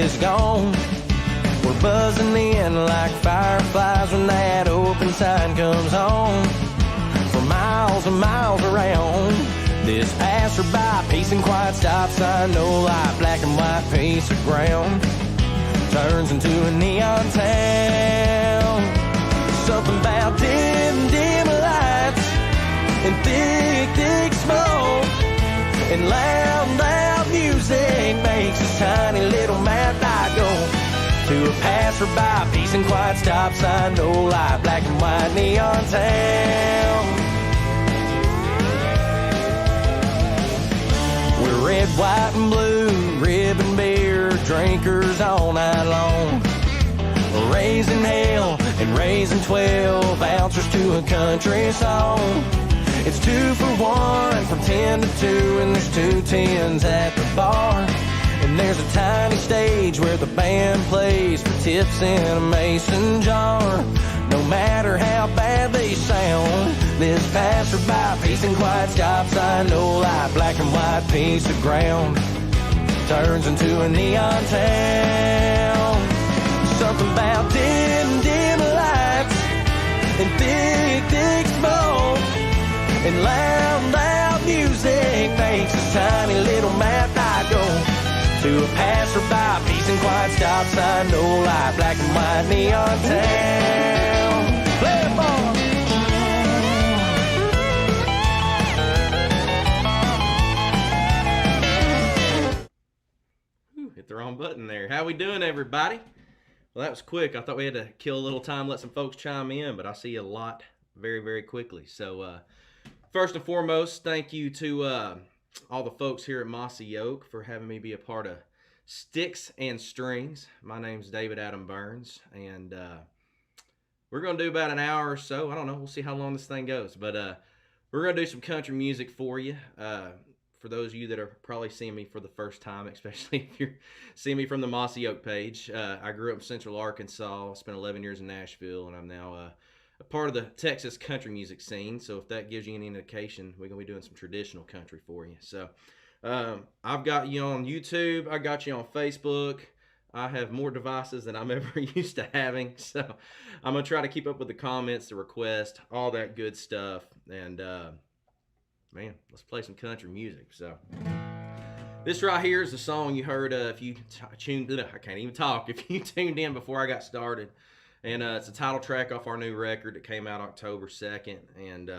is gone. We're buzzing in like fireflies when that open sign comes on. For miles and miles around, this passerby, peace and quiet stop sign, no light, black and white piece of ground, turns into a neon town. Something about dim lights and thick smoke and loud music makes this tiny little mad light go to a passerby, peace and quiet stop sign, no light, black and white neon town. We're red, white, and blue, ribbon beer drinkers all night long. Raising hell and raising 12 ounces to a country song. It's 2 for 1 from 10 to 2, and there's 2 10s at the bar. And there's a tiny stage where the band plays for tips in a mason jar. No matter how bad they sound, this passerby, peace and quiet stop sign, no light, black and white piece of ground, turns into a neon town. Something about dim lights and thick smoke and loud music makes this tiny little mad light go to a passerby, peace and quiet stop sign, no light, black and white neon town. Play it, boy. Hit the wrong button there. How we doing, everybody? Well, that was quick. I thought we had to kill a little time, let some folks chime in, but I see a lot very quickly. So, first and foremost, thank you to all the folks here at Mossy for having me be a part of Sticks and Strings. My name's David Adam Byrnes, and we're going to do about an hour or so. I don't know. We'll see how long this thing goes, but we're going to do some country music for you. For those of you that are probably seeing me for the first time, especially if you're seeing me from the Mossy Oak page, I grew up in Central Arkansas, spent 11 years in Nashville, and I'm now a part of the Texas country music scene. So if that gives you any indication, we're going to be doing some traditional country for you. So I've got you on YouTube. I got you on Facebook. I have more devices than I'm ever used to having. So I'm going to try to keep up with the comments, the requests, all that good stuff. And man, let's play some country music. So this right here is the song you heard if you tuned in. I can't even talk. If you tuned in before I got started. And it's a title track off our new record that came out October 2nd. And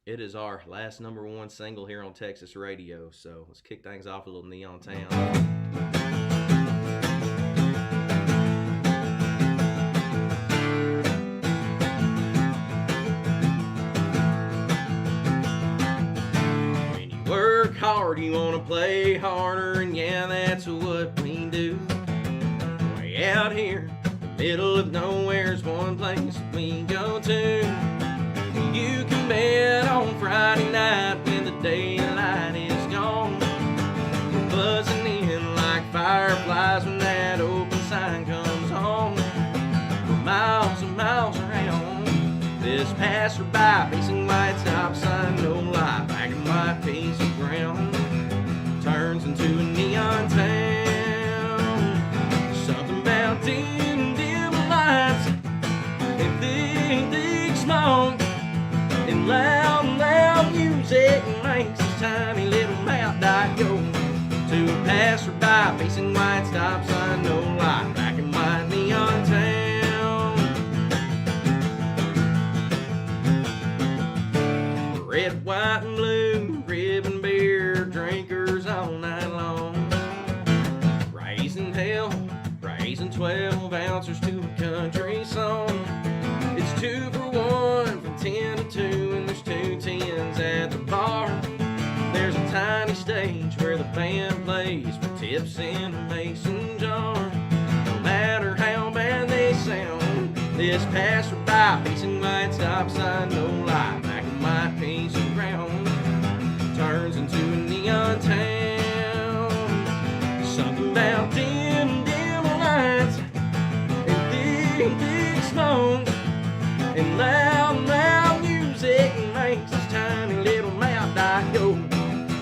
it is our last #1 single here on Texas radio. So let's kick things off with a little Neon Town. Hard, you wanna play harder, and yeah, that's what we do. Way out here, the middle of nowhere's one place we go to. You can bet on Friday night when the daylight is gone. We're buzzing in like fireflies when that open sign comes on. For miles and miles around, this passerby, peace and white stop sign, no light, black and white piece of ground, turns into a neon town. Something about dim lights and thick smoke and loud music makes this tiny little mouth dot go to a passerby, peace and white stop sign, no light, black and white neon town. Red, white, and blue, ribbon beer drinkers all night long. Raising hell, raising 12 ounces to a country song. It's 2 for 1 from 10 to 2, and there's 2 10s at the bar. There's a tiny stage where the band plays with tips in a mason jar. No matter how bad they sound, this passerby, peace and white stop sign, no light, black and white piece of ground, turns into a neon town. Something about dim lights and thick smoke and loud music makes this tiny little mouth dot go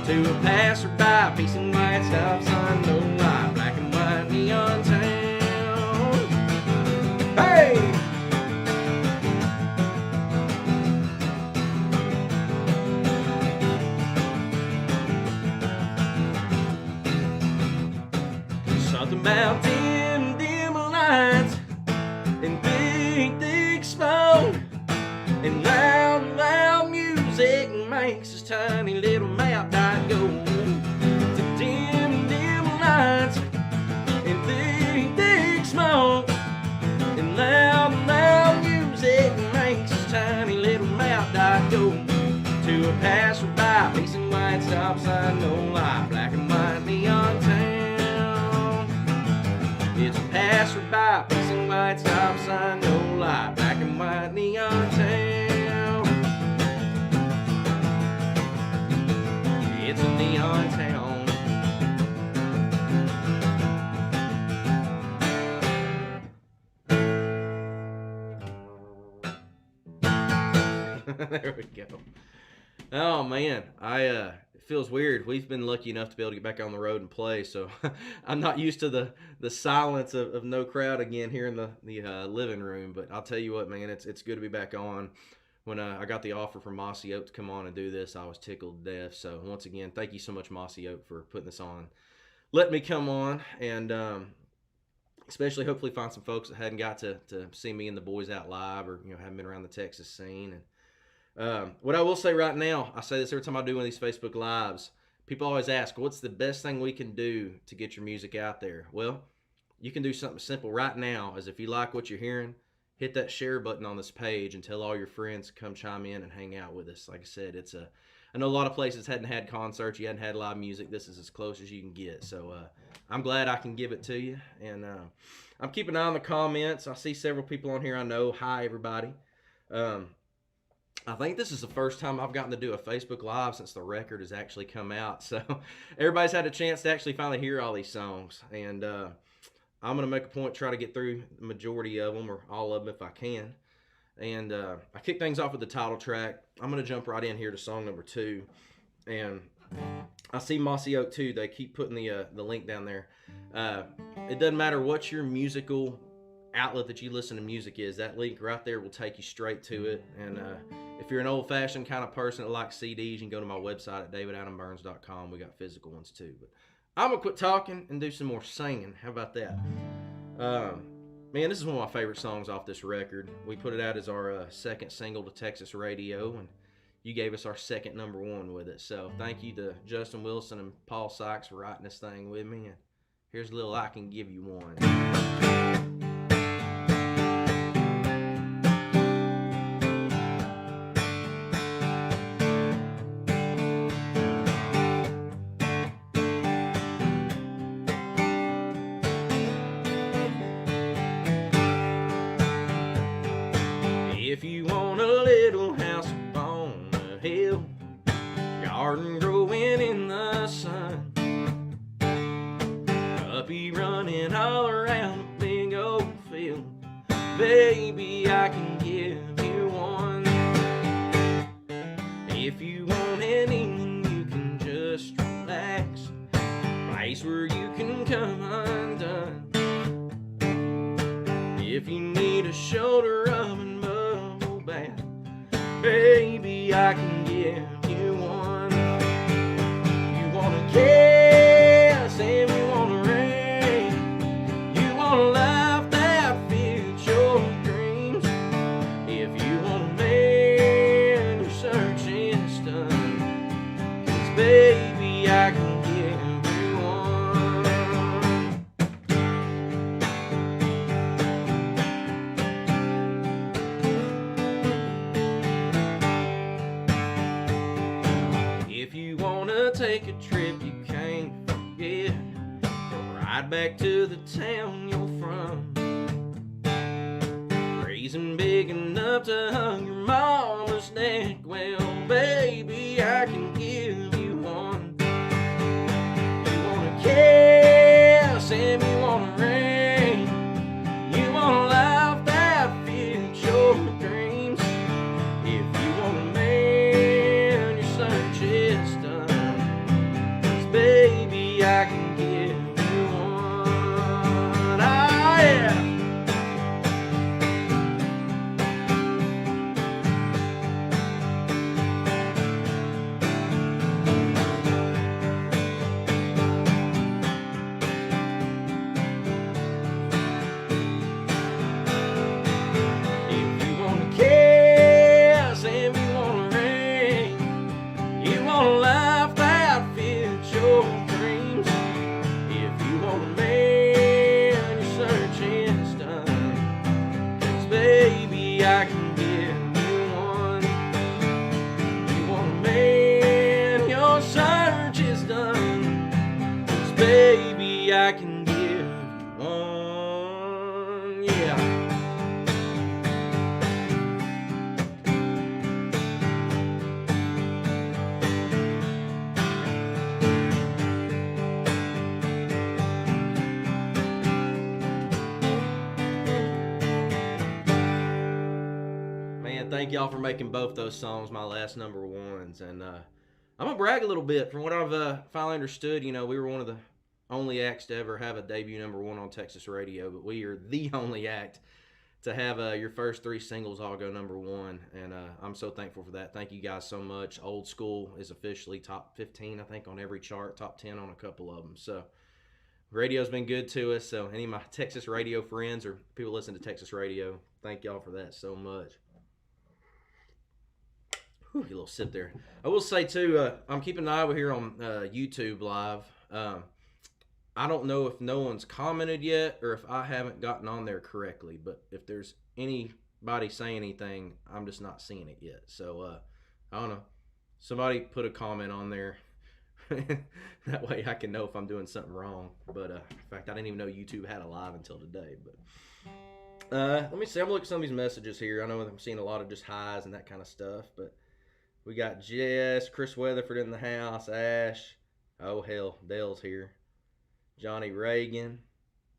to a passerby, peace and white stop sign, no light, black and white neon town. Hey! Something about dim, dim lights and big, thick smoke and loud, loud music makes this tiny little map dot go. To dim, dim lights and big, thick smoke and loud, loud music makes this tiny little map dot go. To a passerby, facing white stop sign, no light, black and white neon town. It's a passerby, facing white stop sign, no light, black and white neon town. It's a neon town. There we go. Oh man, it feels weird. We've been lucky enough to be able to get back on the road and play, so I'm not used to the silence of no crowd again here in the living room. But I'll tell you what, man, it's good to be back on. When I got the offer from Mossy to come on and do this, I was tickled to death. So once again, thank you so much, Mossy, for putting this on. Let me come on and especially hopefully find some folks that hadn't got to see me and the boys out live, or haven't been around the Texas scene. And what I will say right now, I say this every time I do one of these Facebook Lives, people always ask, what's the best thing we can do to get your music out there? Well, you can do something simple right now, as if you like what you're hearing, hit that share button on this page and tell all your friends to come chime in and hang out with us. Like I said, I know a lot of places hadn't had concerts, you hadn't had live music. This is as close as you can get. So I'm glad I can give it to you. And I'm keeping an eye on the comments. I see several people on here I know. Hi, everybody. I think this is the first time I've gotten to do a Facebook Live since the record has actually come out. So everybody's had a chance to actually finally hear all these songs. And I'm going to make a point to try to get through the majority of them, or all of them if I can. And I kick things off with the title track. I'm going to jump right in here to song number 2. And I see Mossy Oak too. They keep putting the link down there. It doesn't matter what your musical outlet that you listen to music is. That link right there will take you straight to it. And if you're an old-fashioned kind of person that likes CDs, you can go to my website at davidadambyrnes.com. We got physical ones too. But I'm going to quit talking and do some more singing. How about that? Man, this is one of my favorite songs off this record. We put it out as our second single to Texas radio, and you gave us our second #1 with it. So thank you to Justin Wilson and Paul Sykes for writing this thing with me. And here's a little I Can Give You One. If you want a little house up on a hill, garden growing in the sun, puppy running all around a big old field, baby, I can give you one. If you want anything, you can just relax, a place where you can come undone. If you need a shoulder rub and bubble bath, baby, I can give you one. You want a kiss and you want a ring, you want a life that fits your dreams. If you want a man, your search is done, 'cause baby, I can give you one. If you wanna take a trip you can't forget, ride back to the town you're from, raising big enough to hug your mama's neck, well, baby, I can give you one. You want a kiss and you want a ring, you want a life that fits your dreams. If you want a man, your search is done, 'cause baby, I can give you one. baby, I can give one, yeah. Man, thank y'all for making both those songs my last number ones. And I'm going to brag a little bit. From what I've finally understood, you know, we were one of the only acts to ever have a debut number one on Texas radio, but we are the only act to have your first 3 singles all go number one. And I'm so thankful for that. Thank you guys so much. Old School is officially top 15, I think, on every chart, top 10 on a couple of them. So radio's been good to us. So any of my Texas radio friends or people listen to Texas radio, thank y'all for that so much. Whew, a little sip there. I will say, too, I'm keeping an eye over here on YouTube Live. I don't know if no one's commented yet or if I haven't gotten on there correctly. But if there's anybody saying anything, I'm just not seeing it yet. So, I don't know. Somebody put a comment on there. That way I can know if I'm doing something wrong. But, in fact, I didn't even know YouTube had a live until today. But let me see. I'm looking at some of these messages here. I know I'm seeing a lot of just highs and that kind of stuff. But we got Jess, Chris Weatherford in the house, Ash. Oh, hell, Dale's here. Johnny Reagan.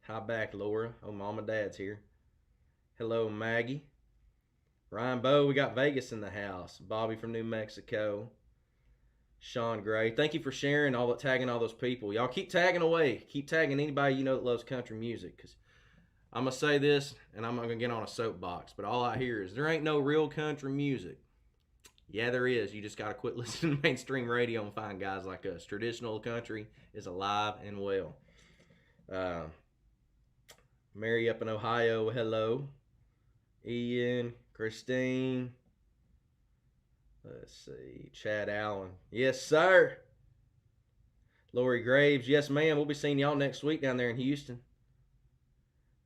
Hi back, Laura. Oh, Mom and Dad's here. Hello, Maggie. Ryan Bowe, we got Vegas in the house. Bobby from New Mexico. Sean Gray. Thank you for sharing all that, tagging all those people. Y'all keep tagging away. Keep tagging anybody you know that loves country music. Because I'm going to say this, and I'm not going to get on a soapbox, but all I hear is there ain't no real country music. Yeah, there is. You just got to quit listening to mainstream radio and find guys like us. Traditional country is alive and well. Mary up in Ohio, hello. Ian, Christine. Let's see. Chad Allen. Yes, sir. Lori Graves. Yes, ma'am. We'll be seeing y'all next week down there in Houston.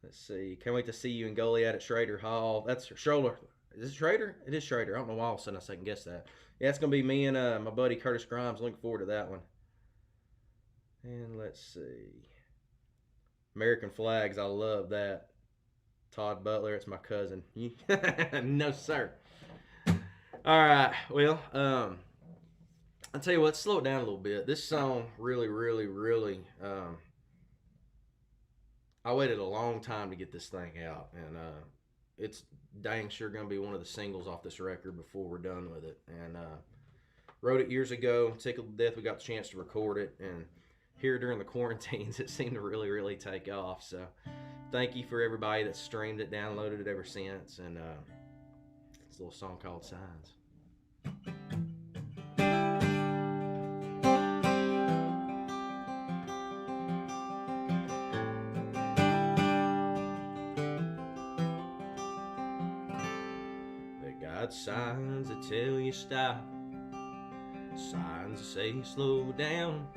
Let's see. Can't wait to see you in Goliad at Schrader Hall. That's Schroller. Is it Schrader? It is Schrader. I don't know why all of a sudden I second guess that. Yeah, it's going to be me and my buddy Curtis Grimes. Looking forward to that one. And let's see. American Flags. I love that. Todd Butler. It's my cousin. No, sir. All right. Well, I'll tell you what. Slow it down a little bit. This song really, I waited a long time to get this thing out. And it's dang sure going to be one of the singles off this record before we're done with it. And wrote it years ago. Tickled to death we got the chance to record it. And here during the quarantines, it seemed to really take off. So thank you for everybody that streamed it, downloaded it ever since. And it's a little song called Signs. Got signs that tell you stop, signs that say slow down,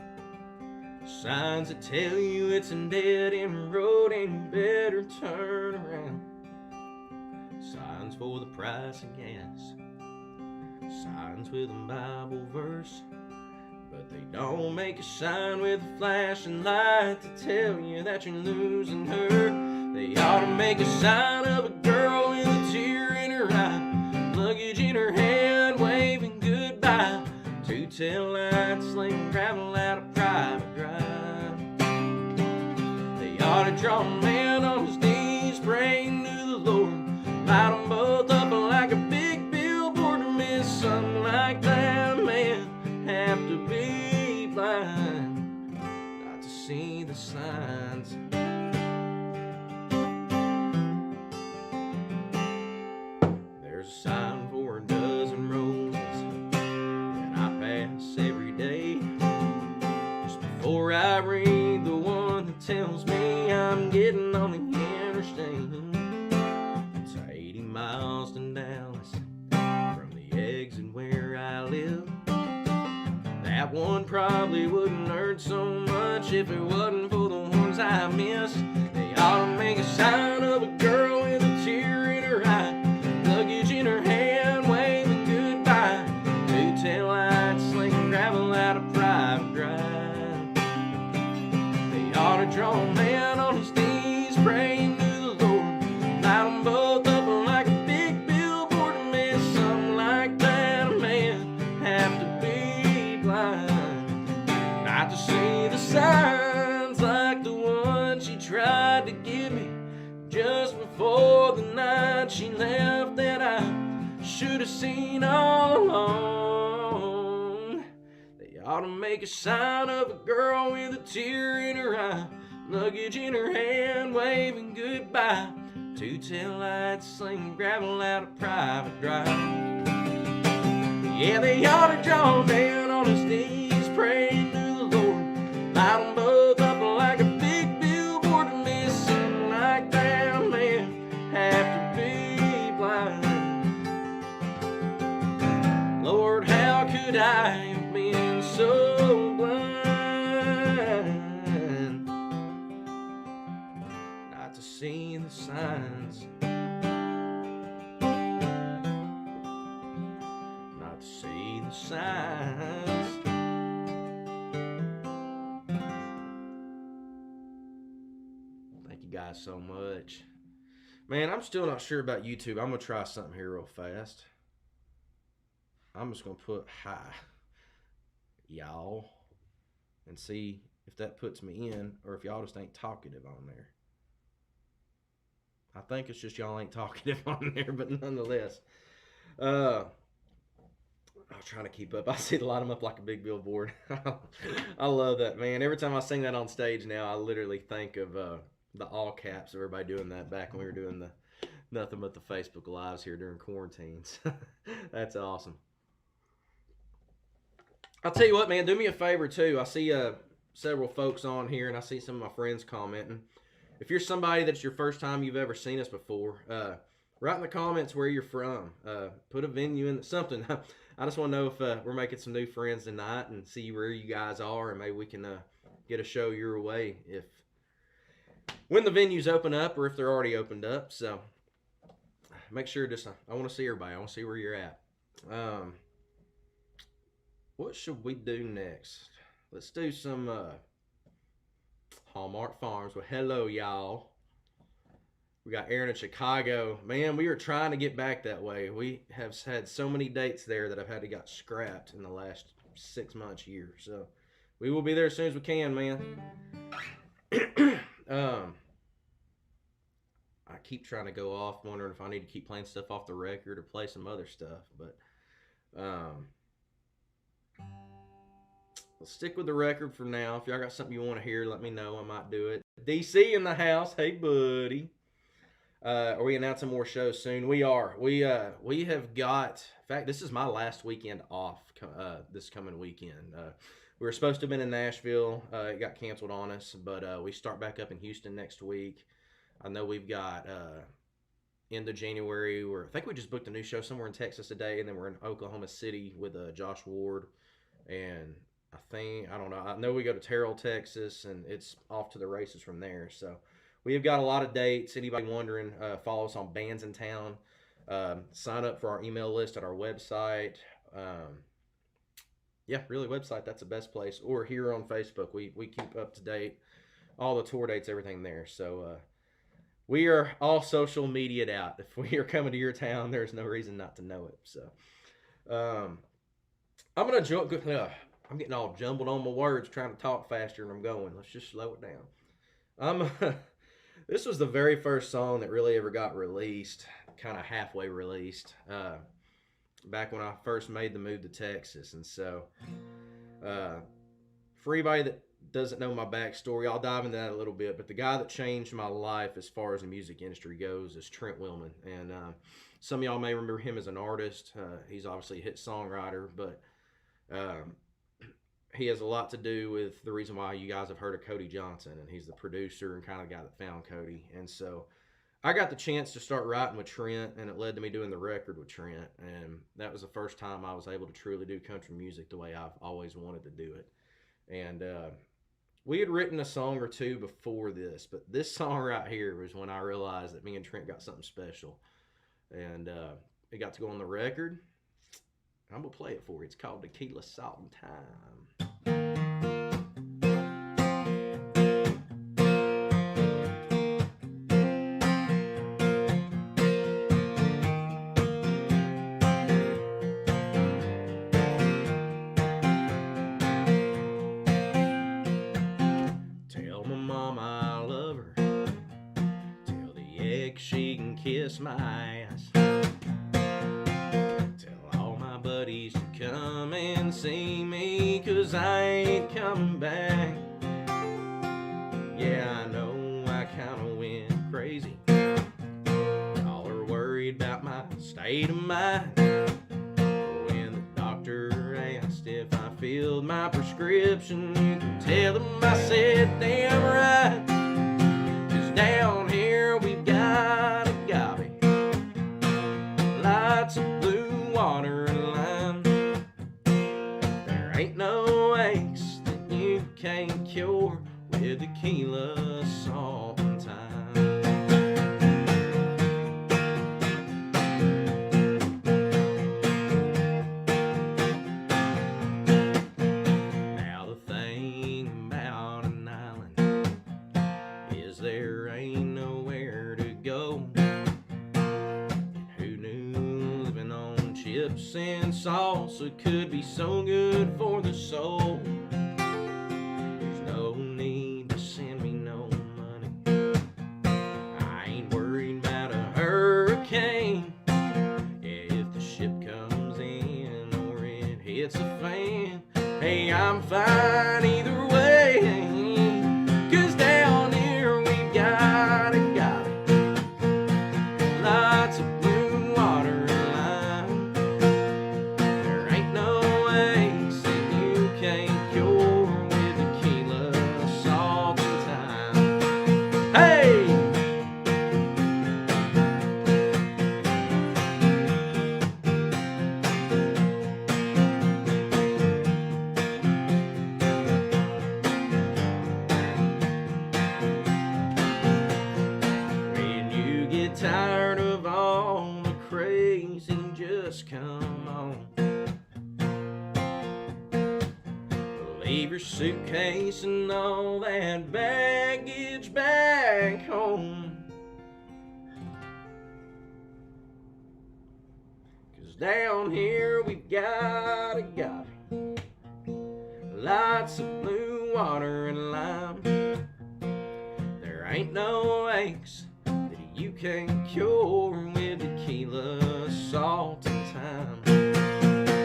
signs that tell you it's a dead-end road and you better turn around, signs for the price of gas, signs with a Bible verse, but they don't make a sign with a flashing light to tell you that you're losing her. They ought to make a sign of a girl with a tear in her eye, luggage in her hand, waving goodbye. Two tail lights sling gravel out a private drive. They ought to draw a man on his knees, praying to the Lord. Light them both up like a big billboard. To miss something like that, man, have to be blind not to see the signs. There's a sign for a dozen roses that I pass every day. Just before I read the one that tells me I'm getting on the interstate. It's 80 miles to Dallas from the exit where I live. That one probably wouldn't hurt so much if it wasn't for the ones I miss. They ought to make a sign of a girl with a tear in her eye, luggage in her hand, waving goodbye. Two tail lights slinging gravel out a private drive. a drawn man on his knees praying to the Lord. Light 'em both up like a big billboard to miss something like that. A man have to be blind not to see the signs like the one she tried to give me just before the night she left that I should have seen all along. They ought to make a sign of a girl with a tear in her eye, luggage in her hand, waving goodbye. Two tail lights slinging gravel out a private drive. Yeah, they ought to draw a man on his knees praying to the Lord. Light 'em both up like a big billboard to miss something like that. A man have to be blind. Lord, how could I have been so blind not to see the signs, not to see the signs. Thank you guys so much. Man, I'm still not sure about YouTube. I'm going to try something here real fast. I'm just going to put hi, y'all, and see if that puts me in or if y'all just ain't talkative on there. I think it's just y'all ain't talkative on there, but nonetheless. I was trying to keep up. I see the light 'em up like a big billboard. I love that, man. Every time I sing that on stage now, I literally think of the all caps of everybody doing that back when we were doing the nothing but the Facebook Lives here during quarantines. That's awesome. I'll tell you what, man, do me a favor too. I see several folks on here, and I see some of my friends commenting. If you're somebody that's your first time you've ever seen us before, write in the comments where you're from. Put a venue in something. I just want to know if we're making some new friends tonight and see where you guys are, and maybe we can get a show your way when the venues open up or if they're already opened up. So make sure I want to see everybody. I want to see where you're at. What should we do next? Let's do some Hallmark Farms. Well, hello, y'all. We got Aaron in Chicago. Man, we were trying to get back that way. We have had so many dates there that I've had to got scrapped in the last 6 months, year. So we will be there as soon as we can, man. I keep trying to go off, wondering if I need to keep playing stuff off the record or play some other stuff, but let's stick with the record for now. If y'all got something you want to hear, let me know. I might do it. DC in the house. Hey, buddy. Are we announcing more shows soon? We are. We have got, in fact, this is my last weekend off this coming weekend. We were supposed to have been in Nashville. It got canceled on us, but we start back up in Houston next week. I know we've got end of January. I think we just booked a new show somewhere in Texas today, and then we're in Oklahoma City with Josh Ward. And I don't know. I know we go to Terrell, Texas, and it's off to the races from there. So we've got a lot of dates. Anybody wondering, follow us on Bands in Town. Sign up for our email list at our website. Yeah, really, website. That's the best place. Or here on Facebook. We keep up to date. All the tour dates, everything there. So we are all social media'd out. If we are coming to your town, there's no reason not to know it. So I'm going to I'm getting all jumbled on my words, trying to talk faster than I'm going. Let's just slow it down. This was the very first song that really ever got released, kind of halfway released, back when I first made the move to Texas. And so, for anybody that doesn't know my backstory, I'll dive into that a little bit. But the guy that changed my life as far as the music industry goes is Trent Willman. And some of y'all may remember him as an artist. He's obviously a hit songwriter, but he has a lot to do with the reason why you guys have heard of Cody Johnson, and he's the producer and kind of the guy that found Cody. And so I got the chance to start writing with Trent, and it led to me doing the record with Trent. And that was the first time I was able to truly do country music the way I've always wanted to do it. And we had written a song or two before this, but this song right here was when I realized that me and Trent got something special. And it got to go on the record. I'm going to play it for you. It's called Tequila, Salt, and Time. kiss my ass. Tell all my buddies to come and see me, 'cause I ain't coming back. Yeah, I know I kinda went crazy. Y'all are worried about my state of mind. When the doctor asked if I filled my prescription, you can tell him I said damn right. 'Cause down here we've got agave, lots of blue water and lime. There ain't no aches that you can't cure with tequila, salt, and thyme. Now the thing about an island is there ain't nowhere to go. Who knew living on chips and salsa could be so good for the soul? There's no need to send me no money. I ain't worried about a hurricane. Yeah, if the ship comes in or it hits a fan, hey, I'm fine either way. 'Cause down here we've got agave, lots of blue water and lime. There ain't no aches that you can't cure with tequila, salt, and thyme. Hey! When you get tired of all the crazy, just come on. Leave your suitcase and all that baggage back home. 'Cause down here we've got agave, lots of blue water and lime. There ain't no aches that you can cure with tequila, salt, and thyme.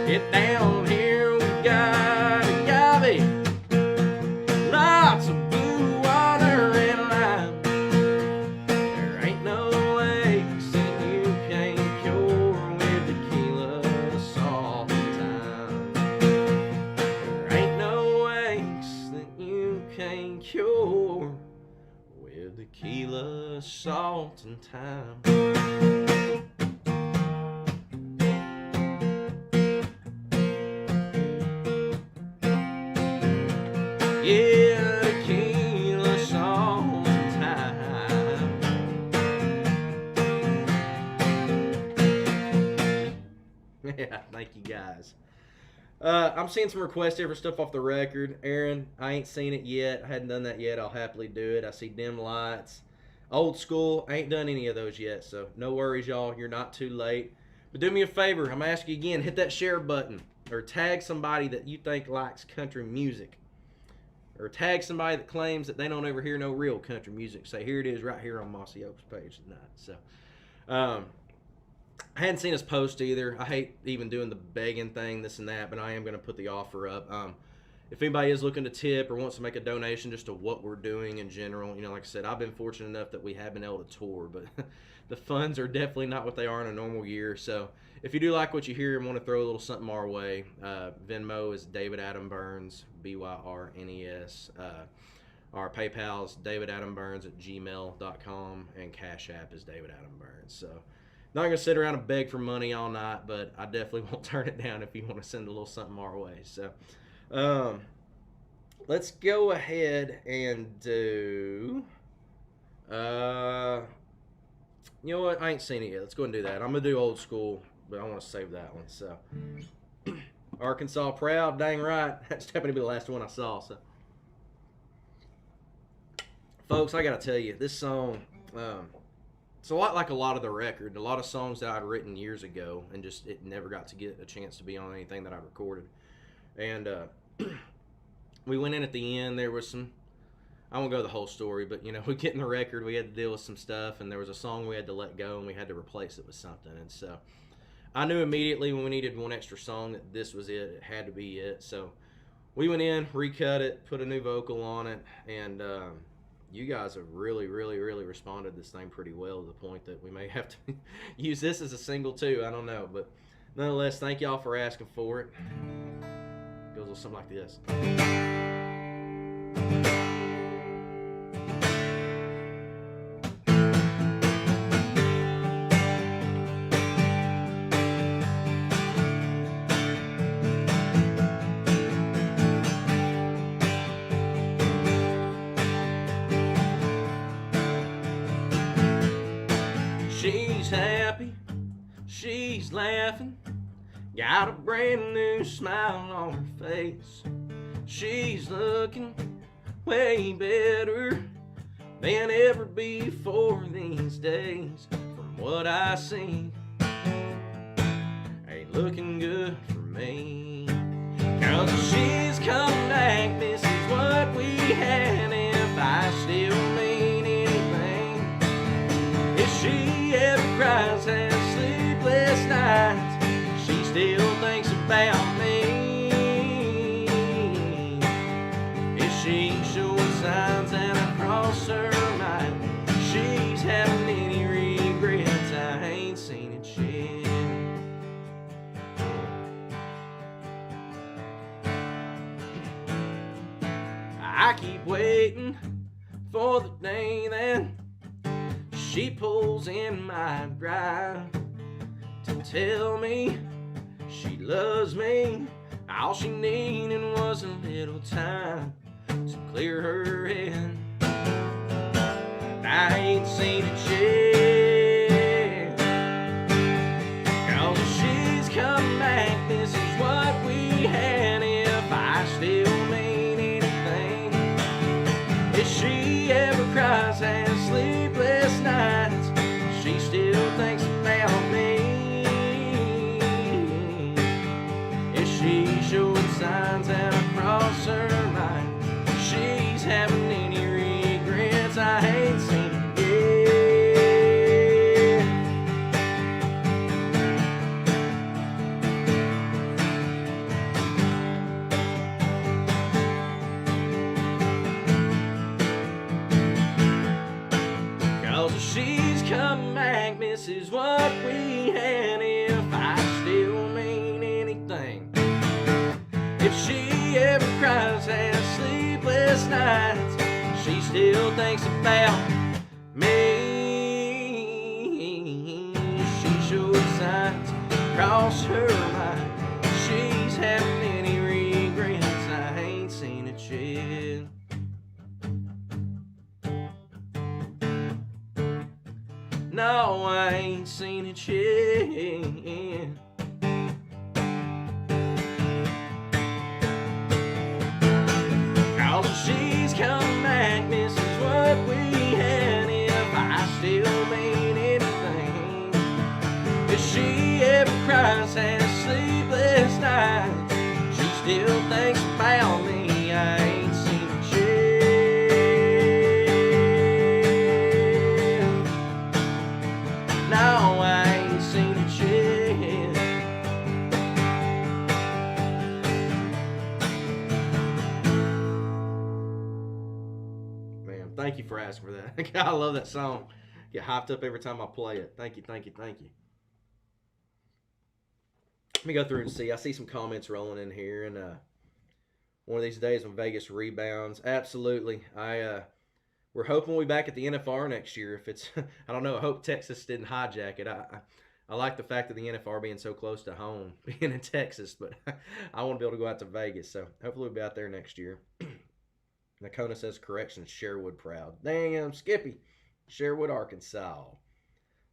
Get down here, we got agave, lots of blue water and lime. There ain't no aches that you can cure with tequila, salt, and thyme. There ain't no aches that you can cure with tequila, salt, and thyme. Yeah, tequila, salt, and thyme. Yeah, thank you guys. I'm seeing some requests here for stuff off the record. Aaron, I ain't seen it yet. I hadn't done that yet. I'll happily do it. I see Dim Lights. Old School. I ain't done any of those yet, so no worries, y'all. You're not too late. But do me a favor. I'm asking you again. Hit that share button. Or tag somebody that you think likes country music. Or tag somebody that claims that they don't ever hear no real country music. Say, here it is right here on Mossy Oaks page tonight. So, I hadn't seen us post either. I hate even doing the begging thing, this and that, but I am going to put the offer up. If anybody is looking to tip or wants to make a donation just to what we're doing in general, you know, like I said, I've been fortunate enough that we have been able to tour, but the funds are definitely not what they are in a normal year. So if you do like what you hear and want to throw a little something our way, Venmo is David Adam Byrnes, Byrnes. Our PayPal is davidadambyrnes@gmail.com, and Cash App is David Adam Byrnes. So not going to sit around and beg for money all night, but I definitely won't turn it down if you want to send a little something our way. So let's go ahead and do, you know what, I ain't seen it yet. Let's go and do that. I'm going to do Old School, but I want to save that one. So Arkansas Proud, dang right. That's happened to be the last one I saw. So folks, I got to tell you, this song, it's a lot like a lot of the record. A lot of songs that I'd written years ago and just it never got to get a chance to be on anything that I recorded. And we went in at the end. There was some, I won't go the whole story, but we getting the record, we had to deal with some stuff, and there was a song we had to let go, and we had to replace it with something. And so I knew immediately when we needed one extra song that this was it. It had to be it. So we went in, recut it, put a new vocal on it, and you guys have really, really, really responded to this thing pretty well, to the point that we may have to use this as a single too. I don't know, but nonetheless, thank y'all for asking for it. It goes a little something like this. She's happy, she's laughing, got a brand new smile on her face. She's looking way better than ever before these days. From what I see, ain't looking good for me. 'Cause if she's come back, this is what we had. If I still mean anything, if she ever cries, has sleepless nights, she still thinks about me. If she shows signs and I cross her mind, she's having any regrets, I ain't seen it yet. I keep waiting for the day that she pulls in my drive to tell me she loves me. All she needed was a little time to clear her head. I ain't seen it yet. 'Cause if she's come back, this is what we had. If I still mean anything, if she ever cries, has sleepless nights, she still thinks about me. If she shows signs and I cross her mind, she's having any regrets, I ain't seen it yet. 'Cause if she's come back, this is what we had. If I still mean anything, if she ever cries, has sleepless nights, she still thinks about me. She shows signs cross her mind, she's having any regrets, I ain't seen it yet. No, I ain't seen it yet. 'Cause if she's come back, this is what we had. If I still mean anything, if she ever cries, has sleepless nights, she still thinks about me. I ain't seen it yet. No, I ain't seen it yet. Man, thank you for asking for that. I love that song. Get hyped up every time I play it. Thank you, thank you, thank you. Let me go through and see. I see some comments rolling in here, and one of these days when Vegas rebounds, absolutely. We're hoping we'll be back at the NFR next year. If it's, I don't know. I hope Texas didn't hijack it. I like the fact of the NFR being so close to home, being in Texas, but I want to be able to go out to Vegas. So hopefully we'll be out there next year. Nakona says, correction, Sherwood proud. Damn, Skippy. Sherwood, Arkansas.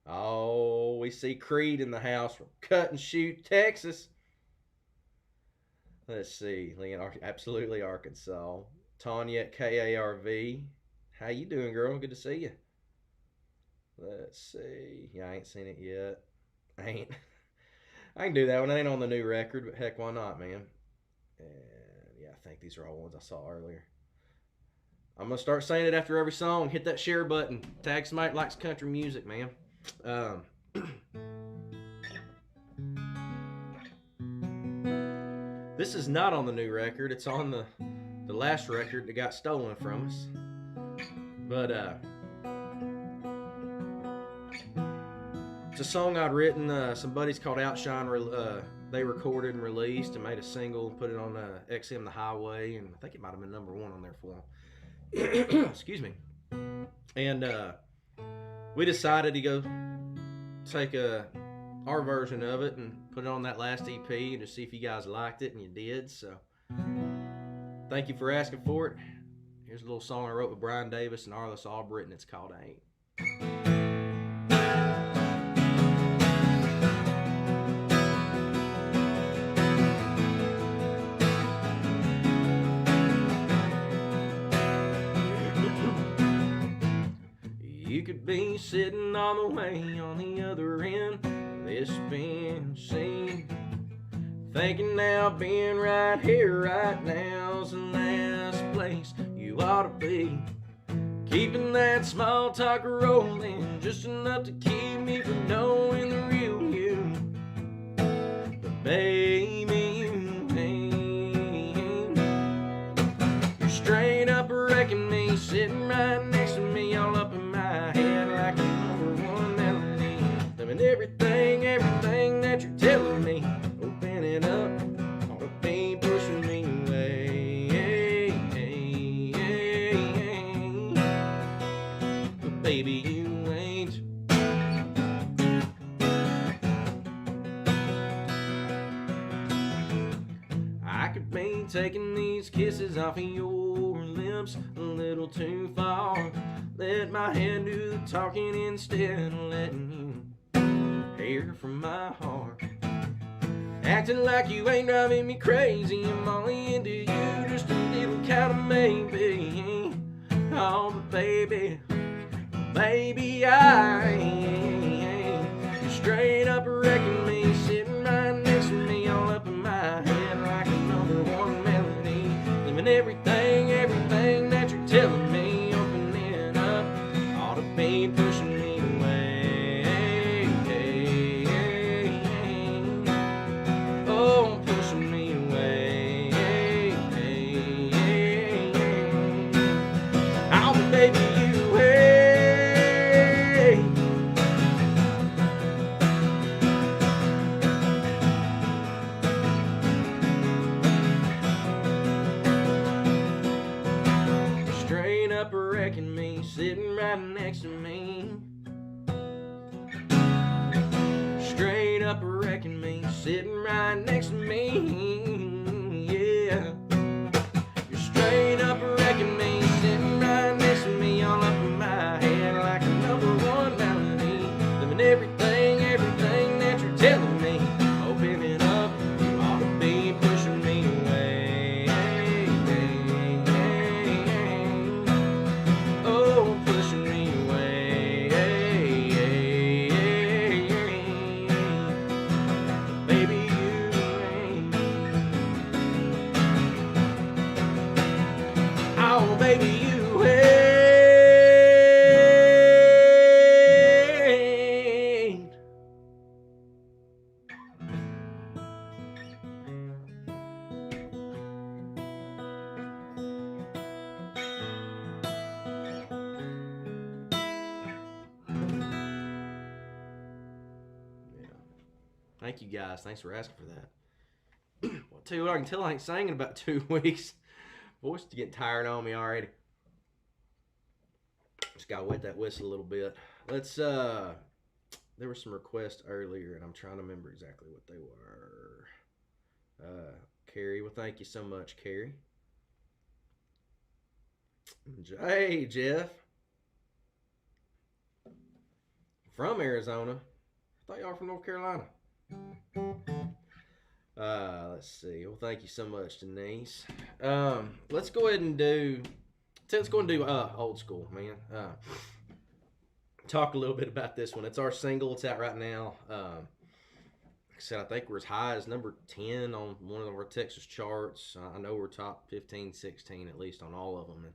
Oh, we see Creed in the house from Cut and Shoot, Texas. Let's see. Absolutely Arkansas. Tanya at KARV. How you doing, girl? Good to see you. Let's see. Yeah, I ain't seen it yet. I can do that one. It ain't on the new record, but heck, why not, man? And yeah, I think these are all ones I saw earlier. I'm going to start saying it after every song. Hit that share button. Tag somebody that likes country music, man. This is not on the new record. It's on the last record that got stolen from us. But it's a song I'd written. Some buddies called Outshine. They recorded and released and made a single, put it on XM The Highway, and I think it might have been #1 on there for them. Excuse me. And we decided to go take our version of it and put it on that last EP and to see if you guys liked it, and you did. So thank you for asking for it. Here's a little song I wrote with Brian Davis and Arliss Albritton. It's called Ain't. You could be sitting all the way on the other end of this spin scene, thinking now being right here, right now's the last place you ought to be. Keeping that small talk rolling, just enough to keep me from knowing the real you. But baby, you ain't. You're straight up wrecking me, sitting right next to me, all up in my head like a #1 melody. Loving everything that you're telling me. Open it up, all the pain pushing me away. But baby, you ain't. I could be taking these kisses off of your lips a little too far. Let my hand do the talking instead of letting you hear from my heart. Acting like you ain't driving me crazy. I'm only into you, just a little kind of maybe. Oh, but baby, I ain't. You're straight up wrecking me, sitting right next to me, all up in my head like a #1 melody. Living everything that you're telling me. Opening up, all the pain pushing me away. Oh, pushing me away. Oh, but baby, you ain't. Straight up wrecking me, sitting right next to me. Straight up wrecking me, sitting right next to me. Yeah. You're straight up wrecking me, sitting right next to me, all up in my head like a #1 melody. Living everything that you're telling me. Opening up, all the be pushing me away. Oh, pushing me away. Baby, you ain't. Oh, baby, you ain't. Yeah. Thank you guys. Thanks for asking for that. Well, I'll tell you what, I can tell I ain't sang in about 2 weeks. Voice is getting tired on me already. Just gotta wet that whistle a little bit. Let's there were some requests earlier and I'm trying to remember exactly what they were. Carrie, well thank you so much, Carrie. Hey, Jeff. From Arizona. I thought y'all were from North Carolina. Let's see. Well, thank you so much, Denise. Let's go ahead and do old school, man. Talk a little bit about this one. It's our single. It's out right now. Like I said, I think we're as high as number 10 on one of our Texas charts. I know we're top 15, 16 at least on all of them. And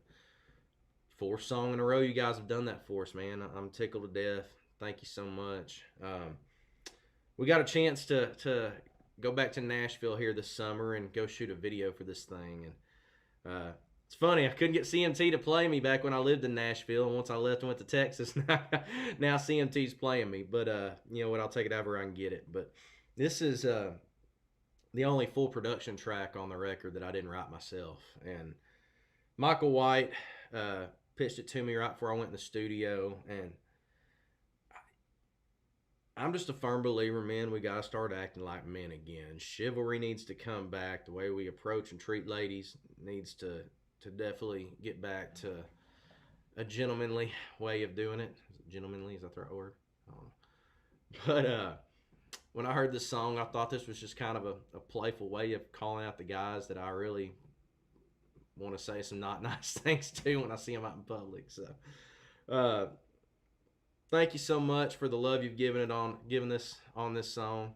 4th song in a row you guys have done that for us, man. I'm tickled to death. Thank you so much. We got a chance to go back to Nashville here this summer and go shoot a video for this thing. And it's funny, I couldn't get CMT to play me back when I lived in Nashville, and once I left and went to Texas, now CMT's playing me. But you know what? I'll take it however I can get it. But this is the only full production track on the record that I didn't write myself. And Michael White pitched it to me right before I went in the studio, and I'm just a firm believer, man, we got to start acting like men again. Chivalry needs to come back. The way we approach and treat ladies needs to definitely get back to a gentlemanly way of doing it. Gentlemanly, is that the right word? I don't know. But when I heard this song, I thought this was just kind of a playful way of calling out the guys that I really want to say some not nice things to when I see them out in public. So, thank you so much for the love you've given this on this song.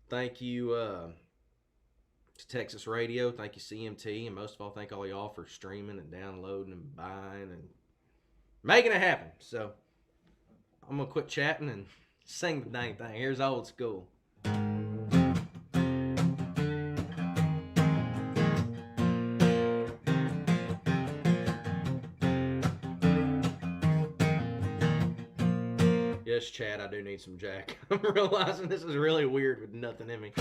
Thank you to Texas Radio. Thank you CMT, and most of all, thank all y'all for streaming and downloading and buying and making it happen. So I'm gonna quit chatting and sing the dang thing. Here's Old School. Yes, Chad, I do need some Jack. I'm realizing this is really weird with nothing in me.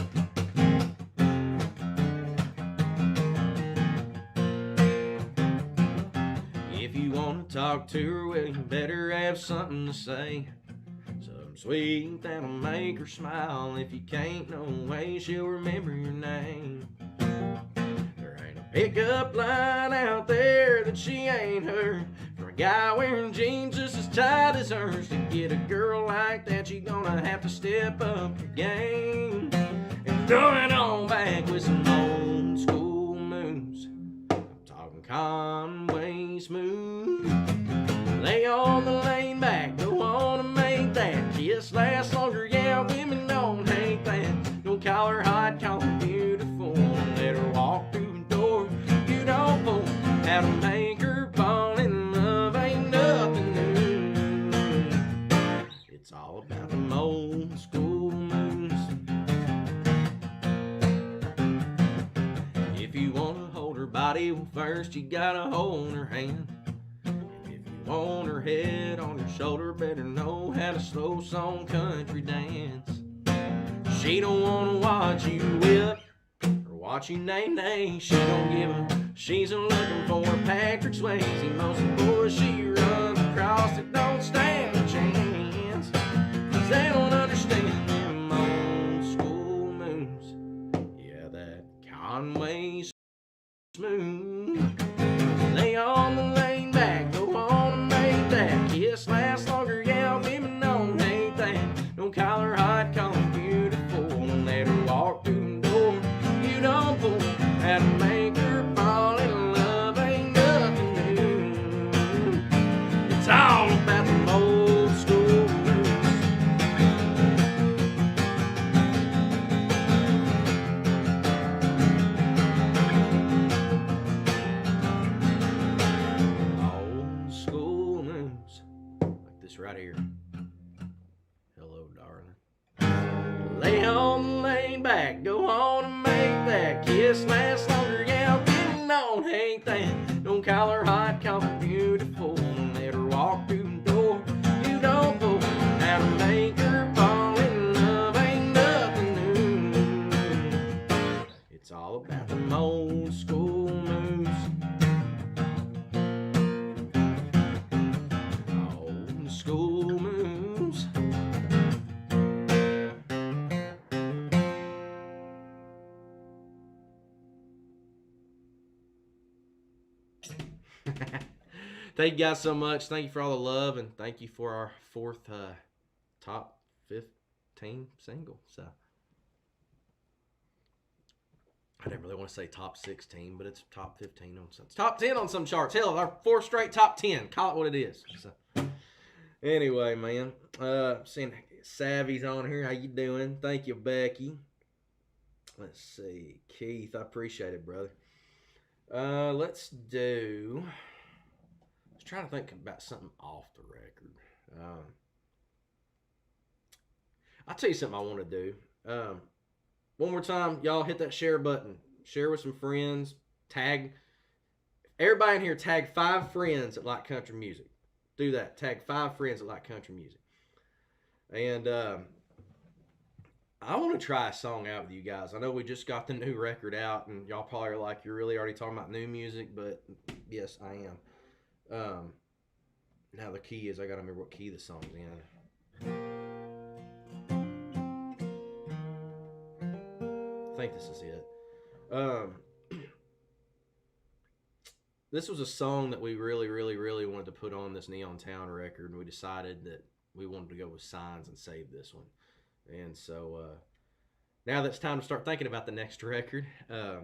If you want to talk to her, well, you better have something to say. Something sweet that'll make her smile. If you can't, no way she'll remember your name. There ain't a pickup line out there that she ain't heard. For a guy wearing jeans just as tight as hers. To get a girl like that, you're gonna have to step up your game and throw it on back with some old school moves. I'm talking Conway smooth. Lay on the lane back, go on and make that kiss last longer. Yeah, women don't hate that. Don't call her hot, call her beautiful. Let her walk through the door. You don't know how to make her fall in love. Ain't nothing new. It's all about them old school moves. If you want to hold her body, well, first you gotta hold her hand. On her head, on her shoulder, better know how to slow song country dance. She don't wanna watch you whip or watch you nay-nay. She don't give a, she's looking for Patrick Swayze. Most of the boys she runs across that don't stand a chance, 'cause they don't understand them old school moves. Yeah, that Conway smooth. Lay on the lane back, go on and make that kiss last longer. Yeah, women don't hate that. Don't call her hot, call her beautiful. Let her walk through the door. You don't know how to make her fall in love. Ain't nothing new. It's all about the old school moves. Old school moves. Like this right here. Hello, darling. Lay on the lane back, go on and make that kiss last longer. Yeah, women don't hate that. Don't call her hot, call her beautiful. Let her walk through the door. You don't know how to make her fall in love. Ain't nothing new. It's all about them old school moves. Old school moves. Thank you guys so much. Thank you for all the love, and thank you for our 4th top 15 single. So I didn't really want to say top 16, but it's top 15 on some. It's top 10 on some charts. Hell, our 4th straight top 10. Call it what it is. So anyway, man, seeing Savvy's on here. How you doing? Thank you, Becky. Let's see, Keith. I appreciate it, brother. Let's trying to think about something off the record. I'll tell you something I want to do. One more time, y'all hit that share button. Share with some friends. Tag everybody in here. Tag 5 friends that like country music. Do that. Tag 5 friends that like country music. And I want to try a song out with you guys. I know we just got the new record out, and y'all probably are like, you're really already talking about new music, but yes, I am. Now the key is, I gotta remember what key the song's in. I think this is it. This was a song that we really wanted to put on this Neon Town record, and we decided that we wanted to go with Signs and save this one. And so now that it's time to start thinking about the next record, I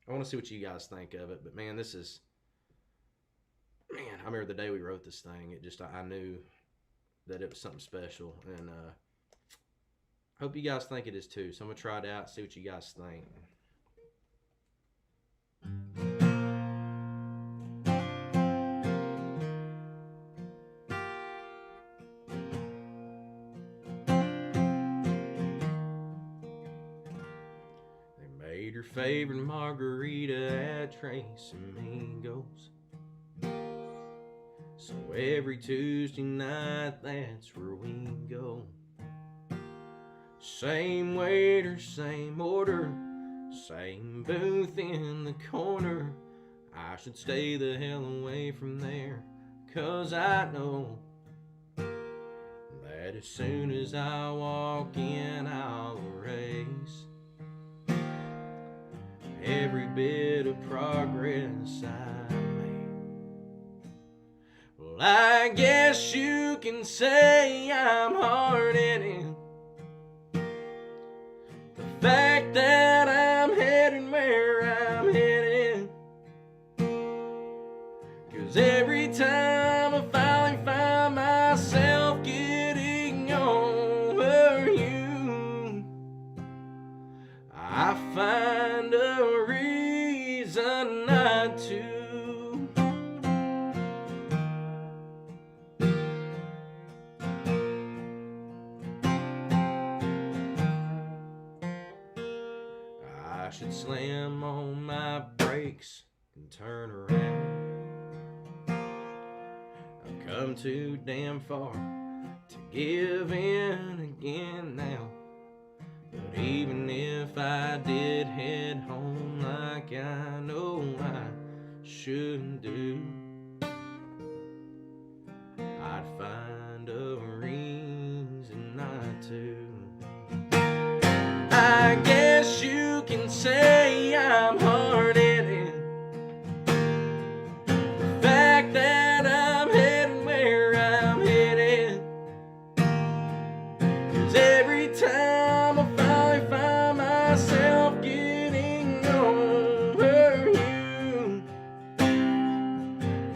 want to see what you guys think of it. But man, this is, I remember the day we wrote this thing, I knew that it was something special, and hope you guys think it is too. So I'm gonna try it out, see what you guys think. They made her favorite margarita at Trace Amigos. So every Tuesday night, that's where we go. Same waiter, same order, same booth in the corner. I should stay the hell away from there, 'cause I know that as soon as I walk in, I'll erase every bit of progress I made. Well, I guess you can say I'm hard-headed. The fact that I'm heading where I'm headed, 'cause every time I finally find myself getting over you, I find a reason not to. I should slam on my brakes and turn around. I've come too damn far to give in again now. But even if I did head home like I know I should do, I'd find a reason not to. I guess you can say I'm hard-headed. The fact that I'm heading where I'm headed, 'cause every time I finally find myself getting over you,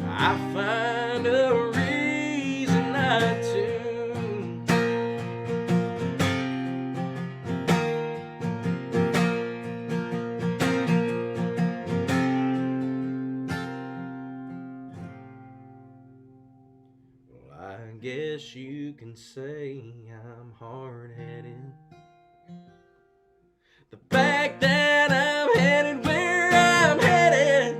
I find a reason not to. I guess you can say I'm hard-headed. The fact that I'm headed where I'm headed,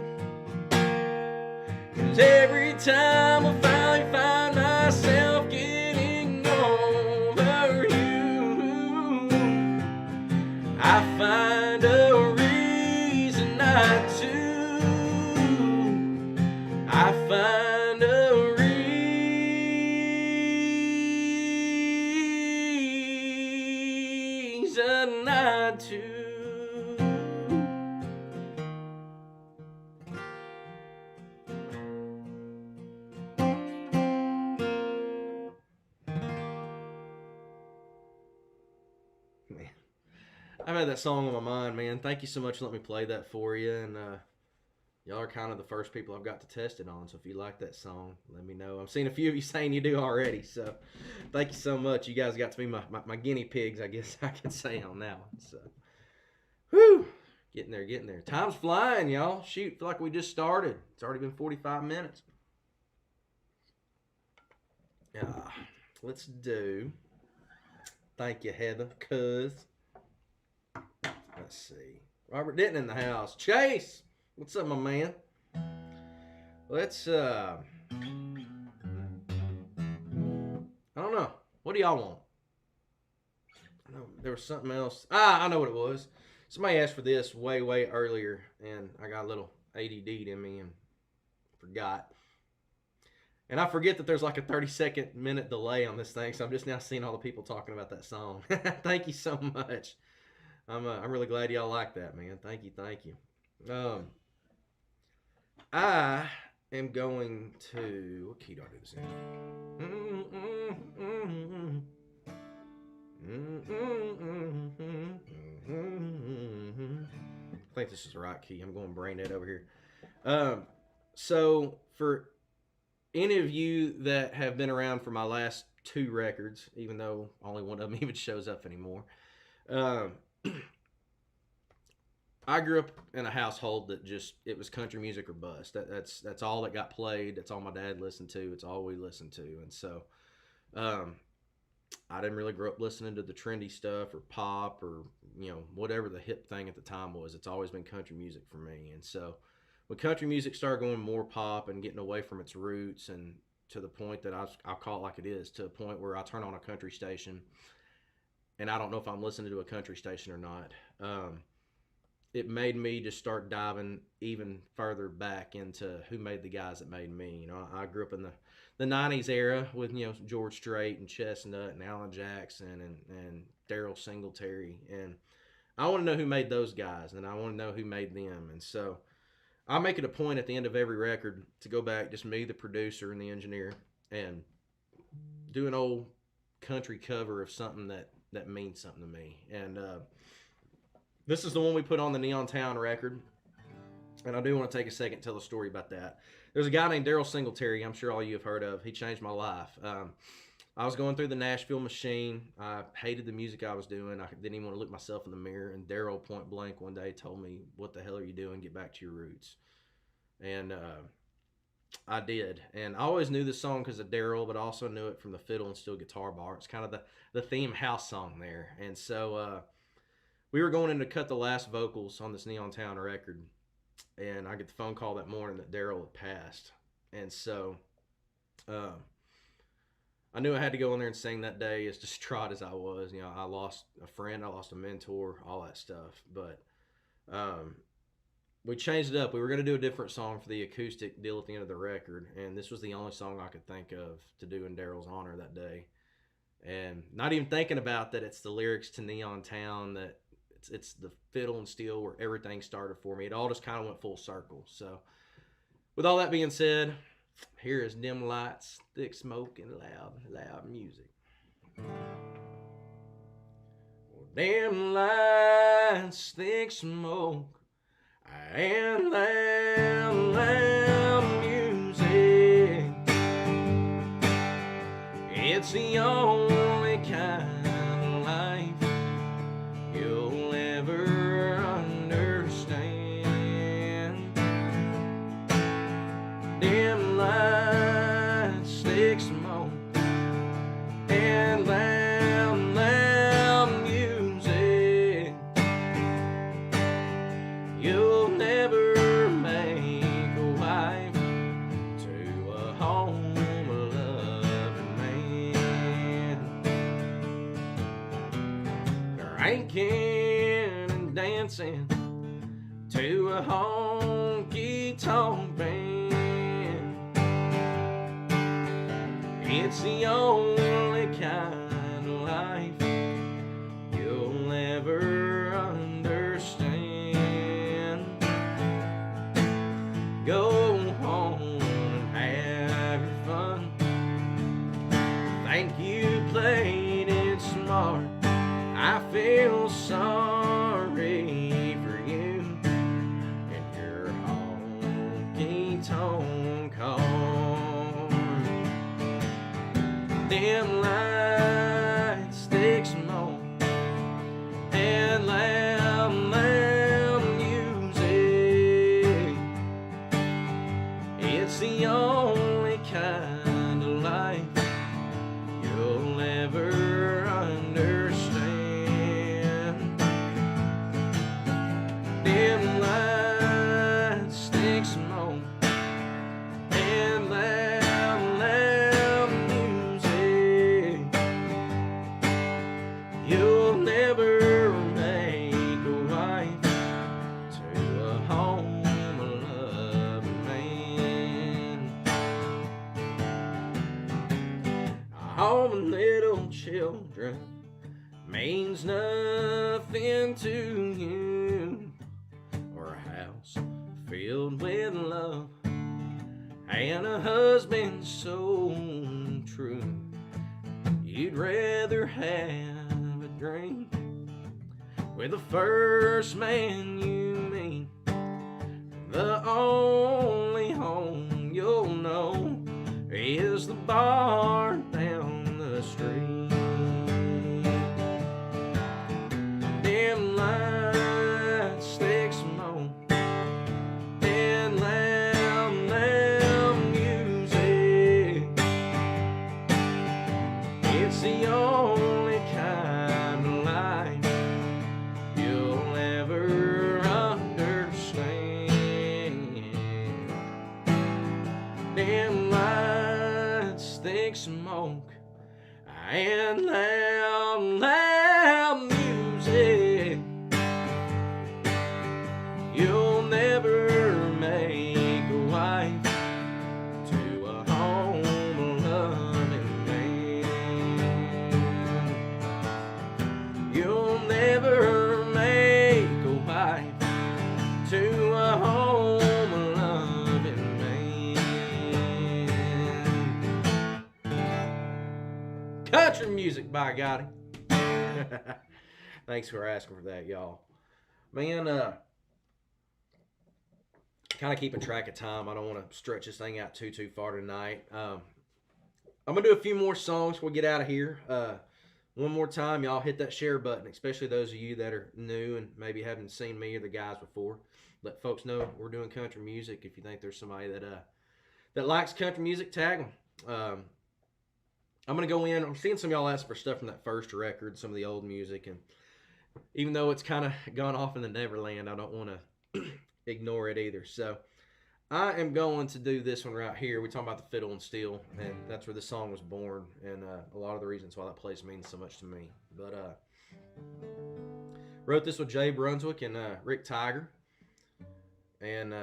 'cause every time I finally find myself getting over you, I find a reason not to. I find a reason not to. Man, I've had that song on my mind, man. Thank you so much for letting me play that for you. And y'all are kind of the first people I've got to test it on. So if you like that song, let me know. I'm seeing a few of you saying you do already. So thank you so much. You guys got to be my guinea pigs, I guess I could say on that one. So, whew, getting there. Time's flying, y'all. Shoot, feel like we just started. It's already been 45 minutes. Let's do Thank You, Heather, cuz. Let's see. Robert Denton in the house. Chase! What's up, my man? Let's, I don't know. What do y'all want? I know there was something else. I know what it was. Somebody asked for this way, way earlier, and I got a little ADD in me and forgot. And I forget that there's like a 30-second minute delay on this thing, so I'm just now seeing all the people talking about that song. Thank you so much. I'm really glad y'all like that, man. Thank you. I am going to... What key do I do this in? I think this is the right key. I'm going brain dead over here. So, for any of you that have been around for my last 2 records, even though only one of them even shows up anymore, I grew up in a household that it was country music or bust. That's all that got played. That's all my dad listened to. It's all we listened to. And so I didn't really grow up listening to the trendy stuff or pop or, whatever the hip thing at the time was. It's always been country music for me. And so when country music started going more pop and getting away from its roots, and to the point that I'll call it like it is, to a point where I turn on a country station and I don't know if I'm listening to a country station or not, it made me just start diving even further back into who made the guys that made me. I grew up in the 90s era with, George Strait and Chestnut and Alan Jackson and Daryl Singletary. And I want to know who made those guys, and I want to know who made them. And so I make it a point at the end of every record to go back, just me, the producer, and the engineer, and do an old country cover of something that means something to me. And this is the one we put on the Neon Town record, and I do want to take a second to tell a story about that. There's a guy named Daryl Singletary, I'm sure all you have heard of. He changed my life. I was going through the Nashville machine. I hated the music I was doing. I didn't even want to look myself in the mirror, and Daryl point blank one day told me, "What the hell are you doing? Get back to your roots." And I did. And I always knew this song because of Daryl, but I also knew it from the fiddle and steel guitar bar. It's kind of the theme house song there. And so we were going in to cut the last vocals on this Neon Town record, and I get the phone call that morning that Daryl had passed. And so I knew I had to go in there and sing that day, as distraught as I was. I lost a friend, I lost a mentor, all that stuff. But we changed it up. We were going to do a different song for the acoustic deal at the end of the record, and this was the only song I could think of to do in Daryl's honor that day. And not even thinking about that it's the lyrics to Neon Town, that it's the fiddle and steel where everything started for me. It all just kind of went full circle. So with all that being said, here is Dim Lights, Thick Smoke, and Loud Music. Dim lights, thick smoke, and loud music. It's the only kind of life you'll ever understand. Dim lights, thick smoke, and loud music. You'll never make a wife to a home-loving man. Drinking and dancing to a honky-tonk band. It's the only kind of life you'll ever understand. Go home and have your fun. Think you played it smart. I feel sorry for you and your honky-tonk car. Dim lights, thick smoke, and loud music. It's the only kind of life home and little children means nothing to you, or a house filled with love and a husband so true. You'd rather have a drink with the first man you meet. The only home you'll know is the bar down the street. Dim lights, thick smoke, and loud music. It's the only kind of life you'll ever understand. Dim lights, thick smoke, and loud music. You'll never make a wife to a home-loving man. You'll never make a wife to a home-loving man. Country music, by God. Thanks for asking for that, y'all. Man, kind of keeping track of time. I don't want to stretch this thing out too far tonight. I'm going to do a few more songs before we get out of here. One more time, y'all hit that share button, especially those of you that are new and maybe haven't seen me or the guys before. Let folks know we're doing country music. If you think there's somebody that likes country music, tag them. I'm going to go in. I'm seeing some of y'all ask for stuff from that first record, some of the old music, and even though it's kind of gone off in the Neverland, I don't want to ignore it either. So I am going to do this one right here. We're talking about the fiddle and steel, and that's where this song was born, and a lot of the reasons why that place means so much to me. But wrote this with Jay Brunswick and Rick Tiger, and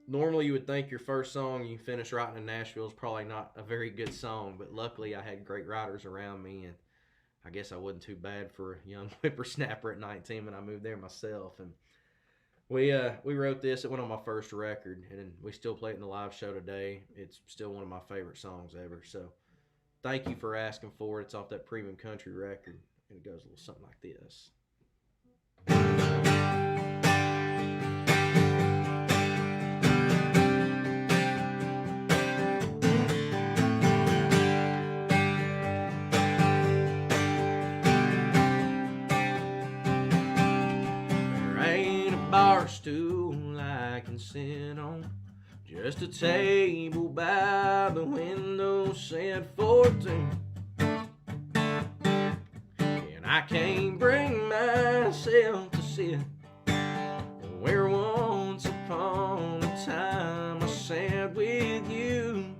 normally you would think your first song you finish writing in Nashville is probably not a very good song, but luckily I had great writers around me, and I guess I wasn't too bad for a young whippersnapper at 19 when I moved there myself. And we wrote this. It went on my first record, and we still play it in the live show today. It's still one of my favorite songs ever. So thank you for asking for it. It's off that Premium Country record, and it goes a little something like this. Bar stool I can sit on, just a table by the window set for two, and I can't bring myself to sit where once upon a time I sat with you.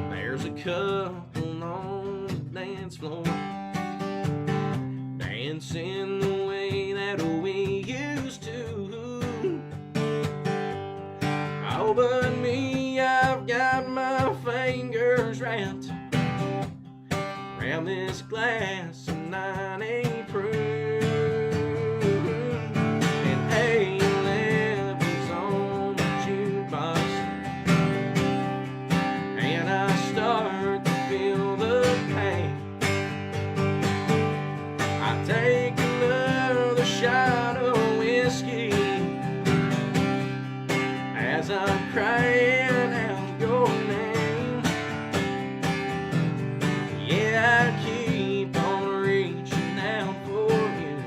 There's a couple on the dance floor dancing the way that we used to. Oh, but me, I've got my fingers wrapped around this glass of 98 proof, and A11's on the jukebox, and I start to feel the pain. I take another shot of whiskey as I'm crying out your name. Yeah, I keep on reaching out for you,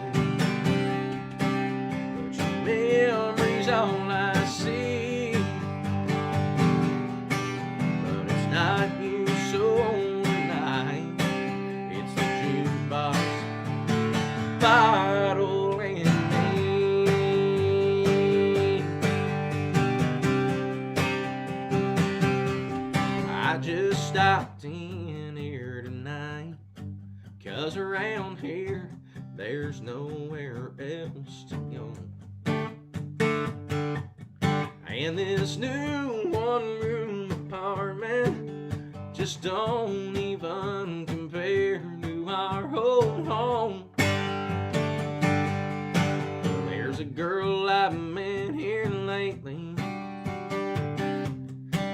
but your memory's all I see. But it's not you, so tonight it's the jukebox bottle and me. I just stopped in here tonight, 'cause around here there's nowhere else to go. And this new one-room apartment just don't even compare to our old home. There's a girl I've met here lately.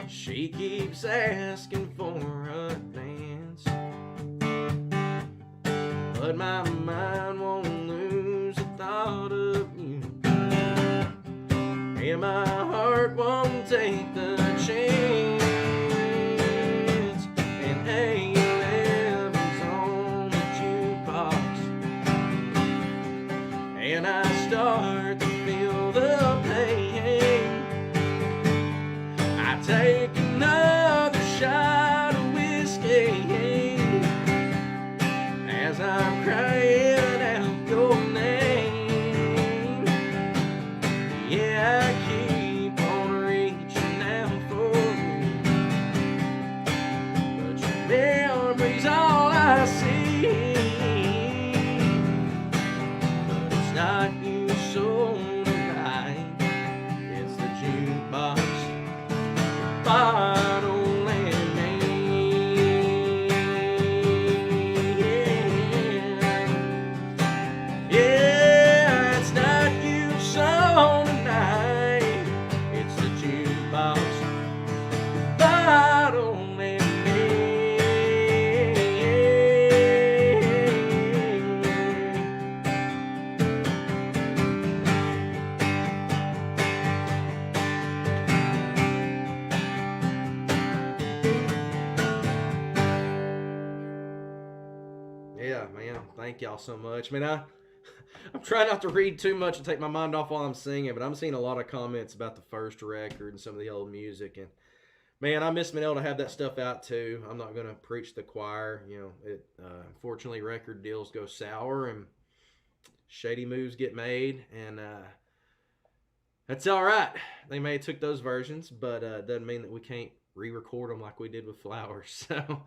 She keeps asking for a dance, but my mind won't lose the thought of you, and my heart won't take the chance. And hey, eleven's on the jukebox, and I start to feel the pain. I take another shot of whiskey as I'm crying out your name. Yeah, I keep on reaching out for you, but your memory's all I see. But it's not you, so tonight it's the jukebox bottle and me. Yeah, it's not you, so tonight it's the jukebox bottle and me. Yeah, man, thank y'all so much. I mean, I'm trying not to read too much and take my mind off while I'm singing, but I'm seeing a lot of comments about the first record and some of the old music, and man, I miss being able to have that stuff out too. I'm not going to preach the choir. You know, unfortunately, record deals go sour and shady moves get made, and that's all right. They may have took those versions, but it doesn't mean that we can't re-record them like we did with Flowers. So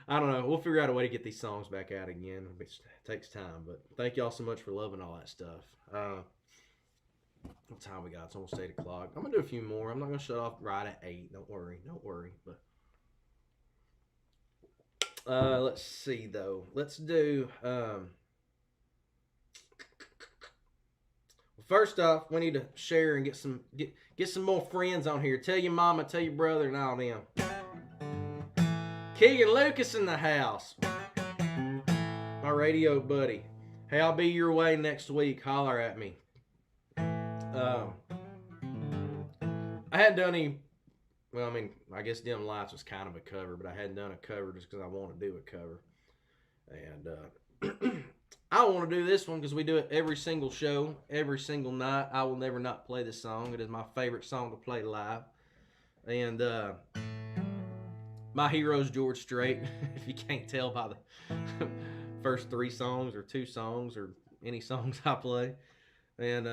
I don't know. We'll figure out a way to get these songs back out again. It takes time, but thank y'all so much for loving all that stuff. What time we got? It's almost 8 o'clock. I'm going to do a few more. I'm not going to shut off right at 8. Don't worry. Don't worry. But let's see, though. Let's do... first off, we need to share and get some more friends on here. Tell your mama, tell your brother, and all them. Keegan Lucas in the house. My radio buddy. Hey, I'll be your way next week. Holler at me. I hadn't done any... Well, I mean, I guess Dim Lights was kind of a cover, but I hadn't done a cover just because I want to do a cover. And I want to do this one because we do it every single show, every single night. I will never not play this song. It is my favorite song to play live. And my hero's George Strait, if you can't tell by the first 3 songs or 2 songs or any songs I play. And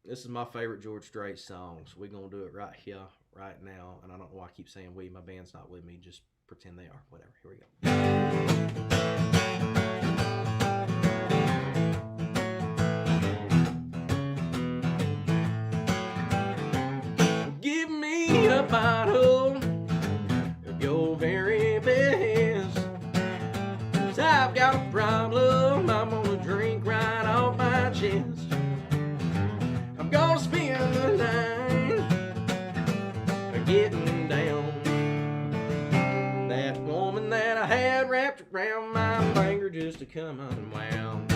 this is my favorite George Strait song. So we're going to do it right here, right now. And I don't know why I keep saying we. My band's not with me. Just pretend they are. Whatever. Here we go. Give me a bottle of your very best, 'cause I've got a problem I'm gonna drink right off my chest. I'm gonna spend the night getting down. That woman that I had wrapped around my finger just to come unwound.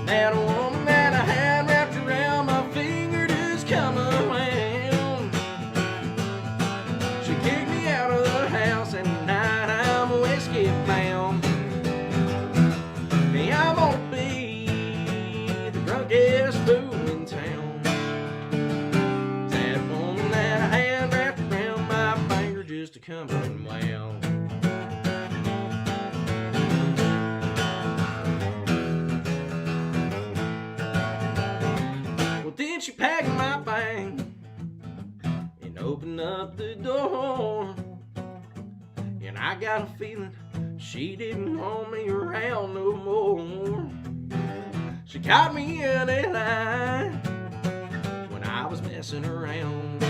That woman that I had wrapped around my finger just come unwound. She kicked me out of the house, and tonight I'm whiskey bound. Hey, I won't be the drunkest fool in town. That woman that I had wrapped around my finger just to come unwound. Well, then she packed my bag and opened up the door, and I got a feeling she didn't want me around no more. She caught me in a lie when I was messing around.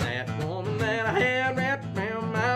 That woman that I had wrapped around my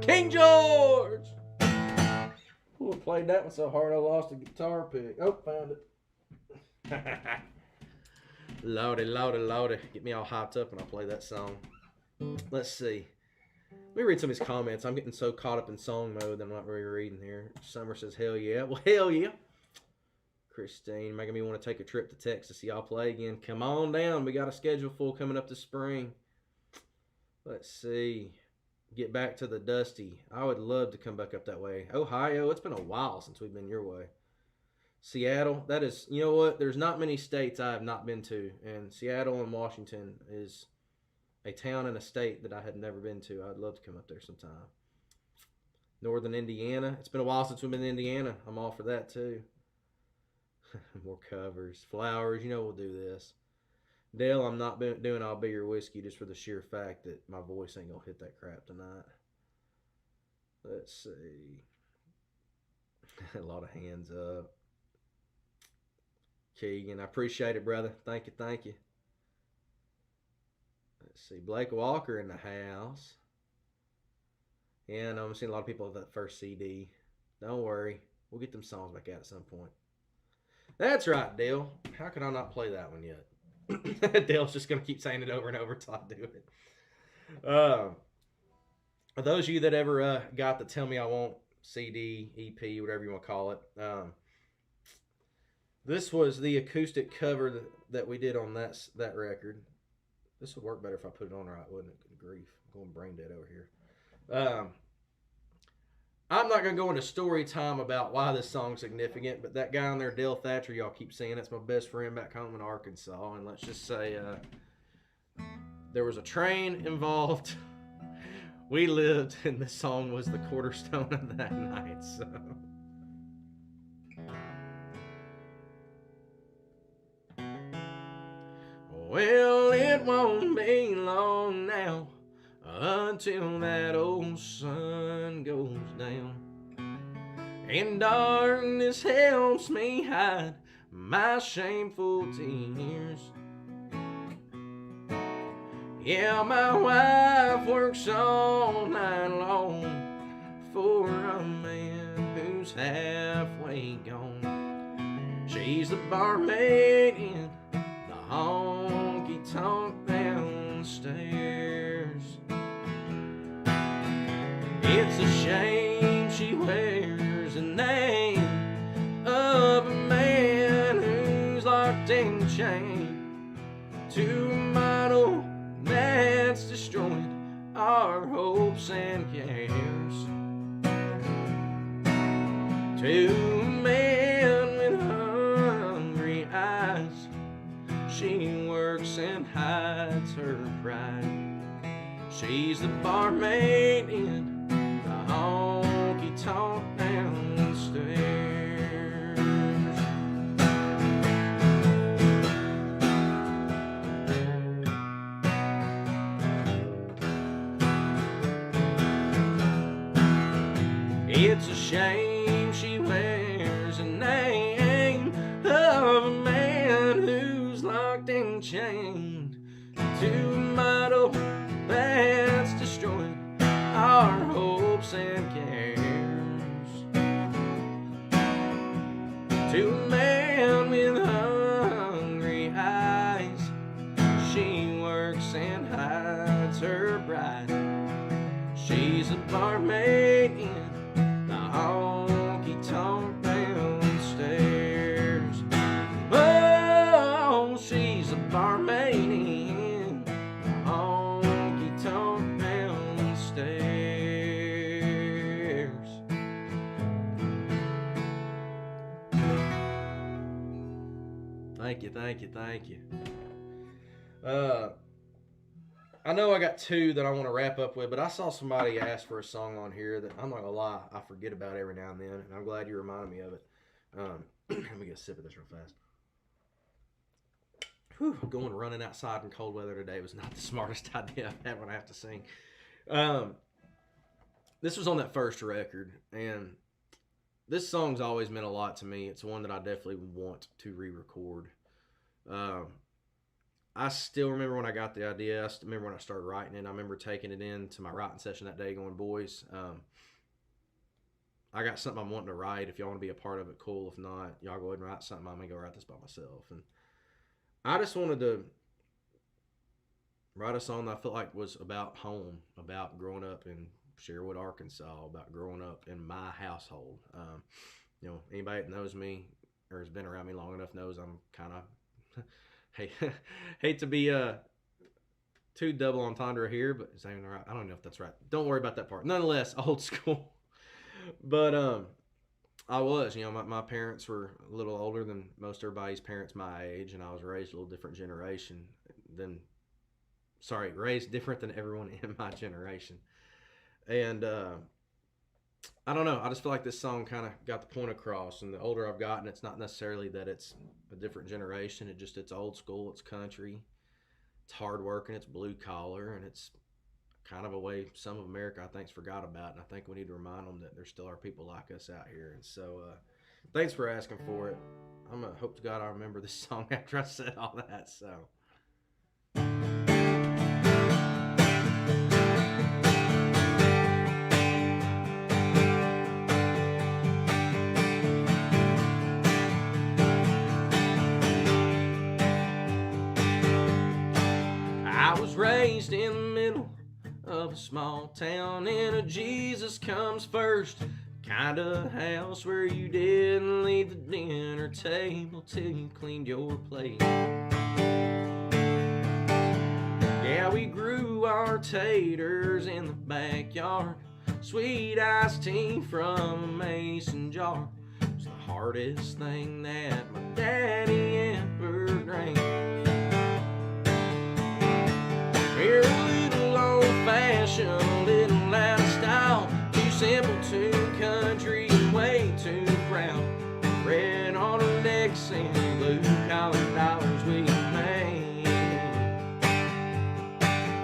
King George! Ooh, I played that one so hard I lost a guitar pick. Oh, found it. Lordy, lordy, lordy. Get me all hyped up when I play that song. Let's see. Let me read some of these comments. I'm getting so caught up in song mode that I'm not really reading here. Summer says, hell yeah. Well, hell yeah. Christine, making me want to take a trip to Texas to see y'all play again. Come on down. We got a schedule full coming up this spring. Let's see. Get back to the Dusty. I would love to come back up that way. Ohio, it's been a while since we've been your way. Seattle, that is, you know what? There's not many states I have not been to. And Seattle and Washington is a town and a state that I had never been to. I'd love to come up there sometime. Northern Indiana. It's been a while since we've been in Indiana. I'm all for that too. More covers. Flowers. You know we'll do this. Dale, I'm not doing I'll Be Your Whiskey just for the sheer fact that my voice ain't going to hit that crap tonight. Let's see. A lot of hands up. Keegan, I appreciate it, brother. Thank you, thank you. Let's see. Blake Walker in the house. Yeah, I know I'm seeing a lot of people with that first CD. Don't worry. We'll get them songs back out at some point. That's right, Dale. How could I not play that one yet? Dale's just going to keep saying it over and over until I do it. For those of you that ever got the Tell Me I Won't CD, EP, whatever you want to call it, this was the acoustic cover that we did on that record. This would work better if I put it on right, wouldn't it? Good grief. I'm going brain dead over here. I'm not going to go into story time about why this song's significant, but that guy on there, Dale Thatcher, y'all keep saying, that's my best friend back home in Arkansas. And let's just say there was a train involved. We lived, and this song was the cornerstone of that night. So. Well, it won't be long now until that old sun goes down, and darkness helps me hide my shameful tears. Yeah, my wife works all night long for a man who's halfway gone. She's the barmaid in the honky-tonk downstairs. It's a shame she wears the name of a man who's locked and chained to a model that's destroyed our hopes and cares. To a man with hungry eyes, she works and hides her pride. She's the barmaid in the honky-tonk downstairs. It's a shame she wears a name of a man who's locked and chained to a model that's destroyed our hopes and cares. To a man with hungry eyes, she works and hides her bride. She's a barmaid in the honky-tonk downstairs. Oh, she's a barmaid in the honky-tonk downstairs. Thank you, thank you, thank you. I know I got two that I want to wrap up with, but I saw somebody ask for a song on here that I'm not going to lie, I forget about every now and then, and I'm glad you reminded me of it. Let me get a sip of this real fast. Whew, going running outside in cold weather today was not the smartest idea I've had when I have to sing. This was on that first record, and this song's always meant a lot to me. It's one that I definitely want to re-record. I still remember when I got the idea. I still remember when I started writing it. I remember taking it in to my writing session that day going, boys, I got something I'm wanting to write. If y'all want to be a part of it, cool. If not, y'all go ahead and write something. I'm going to go write this by myself. And I just wanted to write a song that I felt like was about home, about growing up in Sherwood, Arkansas, about growing up in my household. You know, anybody that knows me or has been around me long enough knows I'm kind of hate to be too double entendre here, but is that even right? I don't know if that's right. Don't worry about that part. Nonetheless, old school. But I was, you know, my parents were a little older than most everybody's parents my age, and I was raised a little different generation than, raised different than everyone in my generation. And I don't know. I just feel like this song kind of got the point across. And the older I've gotten, it's not necessarily that it's a different generation. It's old school. It's country. It's hard working. It's blue collar. And it's kind of a way some of America, I think, forgot about. And I think we need to remind them that there still are people like us out here. And so thanks for asking for it. I'm going to hope to God I remember this song after I said all that. So. Raised in the middle of a small town in a Jesus comes first kind of house where you didn't leave the dinner table till you cleaned your plate. Yeah, we grew our taters in the backyard, sweet iced tea from a mason jar. It's the hardest thing that my daddy ever drank. We're a little old-fashioned, a little out of style, too simple, too country, and way too proud. Red on our necks and blue-collar dollars we made.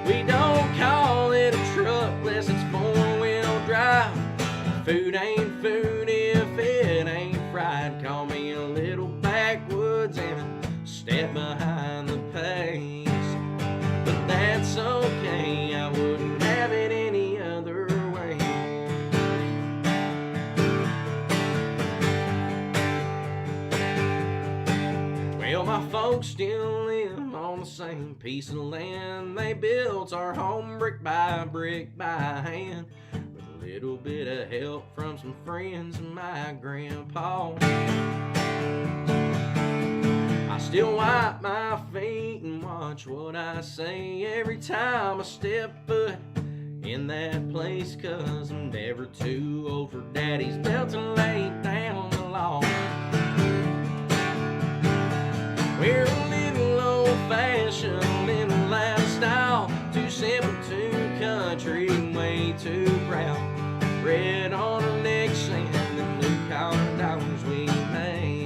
We don't call it a truck unless it's four-wheel drive. Food ain't food if it ain't fried. Call me a little backwoods and a step behind the pace. That's okay, I wouldn't have it any other way. Well, my folks still live on the same piece of land. They built our home brick by hand, with a little bit of help from some friends and my grandpa. I still wipe my feet and watch what I say every time I step foot in that place, 'cause I'm never too old for daddy's belt to lay down the law. We're a little old-fashioned, little lifestyle, too simple, too country, way too proud. Red on our necks and the blue-collar dollars we made.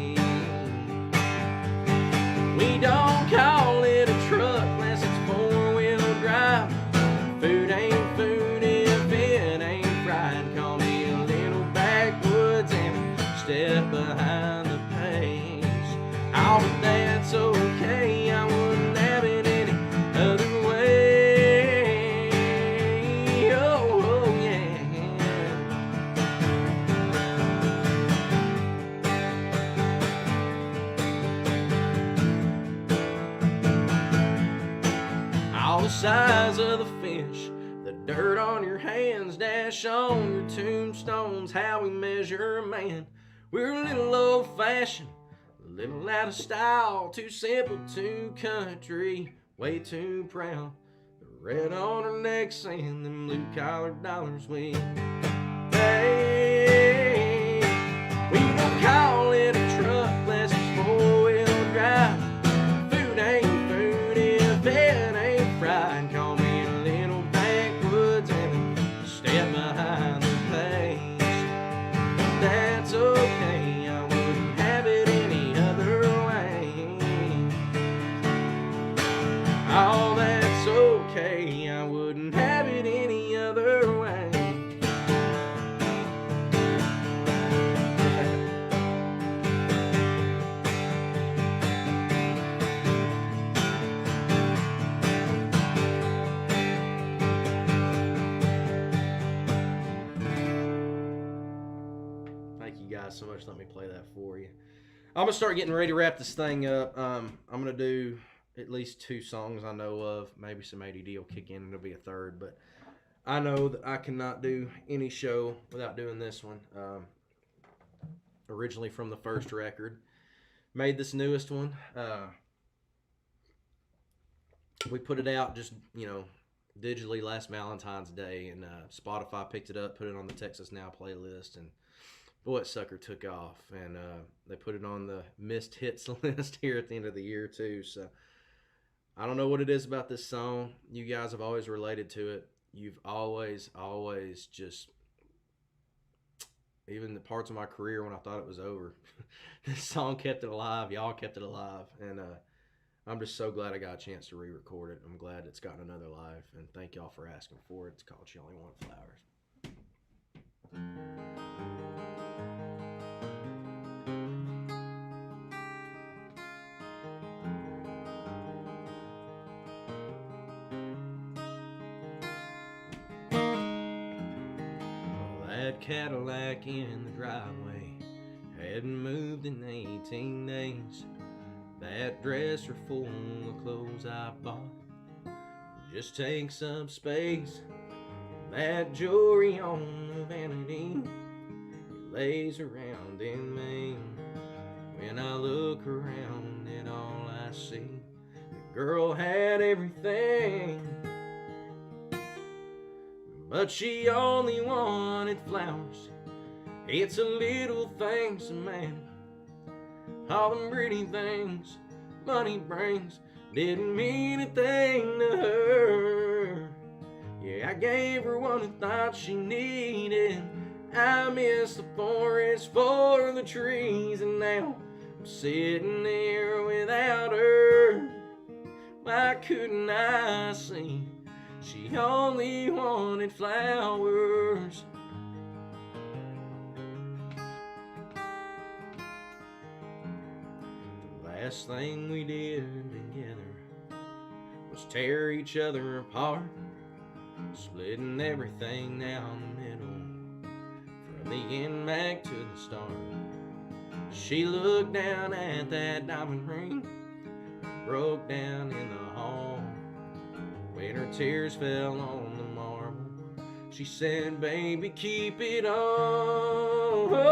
We don't call it a truck unless it's four-wheel drive. Food ain't food if it ain't fried. Call me a little backwoods and step behind the pace. Oh, but that's okay, I wouldn't have it any other way. Oh, yeah. All the size of the fish, the dirt on your hands, dash on your tombstones, how we measure a man. We're a little old-fashioned, a little out of style, too simple, too country, way too proud. The red on our necks and them blue-collar dollars we pay. We don't call it a truck unless it's four-wheel drive. Food ain't food if it ain't fried. Call me a little backwoods and step behind the pace. That's okay, I wouldn't have it any other way. Oh, that's okay, I wouldn't have it any other way. guys so much. Let me play that for you. I'm going to start getting ready to wrap this thing up. I'm going to do at least 2 songs I know of. Maybe some ADD will kick in and it'll be a third. But I know that I cannot do any show without doing this one. Originally from the first record. Made this newest one. We put it out just, digitally last Valentine's Day, and Spotify picked it up, put it on the Texas Now playlist, and boy, that sucker took off. And they put it on the missed hits list here at the end of the year too. So I don't know what it is about this song. You guys have always related to it. You've always just, even the parts of my career when I thought it was over, this song kept it alive. Y'all kept it alive, and I'm just so glad I got a chance to re-record it. I'm glad it's gotten another life, and thank y'all for asking for it. It's called She Only Wanted Flowers. Well, that Cadillac in the driveway hadn't moved in 18 days. That dresser full of clothes I bought just takes up space. That jewelry on the vanity lays around in me. When I look around at all I see, the girl had everything, but she only wanted flowers. It's the little things that matter. All them pretty things money brings didn't mean a thing to her. Yeah, I gave her what I thought she needed. I miss the forest for the trees, and now I'm sitting there without her. Why couldn't I see she only wanted flowers? Last thing we did together was tear each other apart, splitting everything down the middle, from the end back to the start. She looked down at that diamond ring, broke down in the hall. When her tears fell on the marble, she said, baby, keep it on,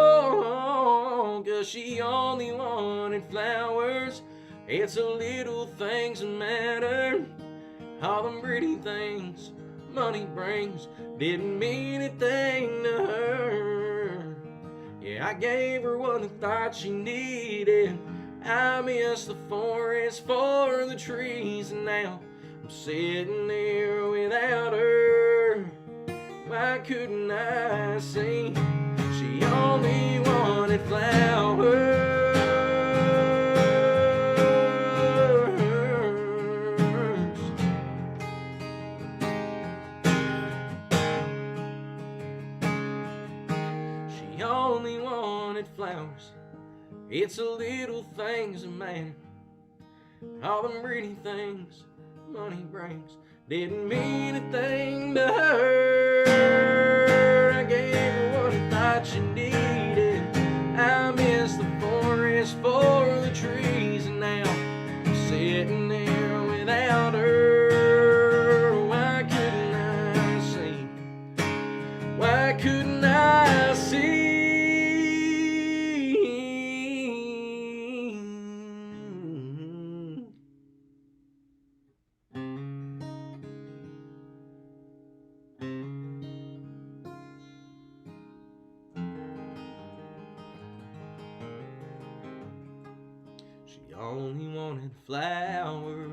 'cause she only wanted flowers. It's the little things that matter. All them pretty things money brings didn't mean a thing to her. Yeah, I gave her what I thought she needed. I miss the forest for the trees, and now I'm sitting there without her. Why couldn't I see she only wanted flowers? She only wanted flowers. It's the little things that matter. All them pretty things money brings didn't mean a thing to her. I gave her what I thought she needed. I miss the forest for the trees, and now I'm sitting there without her. Why couldn't I see? Why couldn't I see? She only wanted flowers.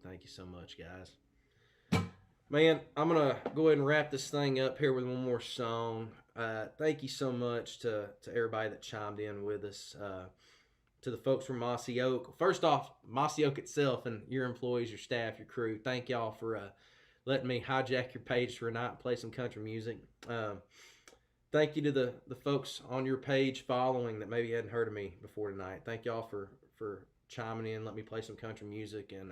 Thank you so much, guys. Man, I'm going to go ahead and wrap this thing up here with one more song. Thank you so much to everybody that chimed in with us. To the folks from Mossy Oak. First off, Mossy Oak itself and your employees, your staff, your crew, thank y'all for letting me hijack your page for a night and play some country music. thank you to the folks on your page following that maybe hadn't heard of me before tonight. Thank y'all for chiming in, let me play some country music, and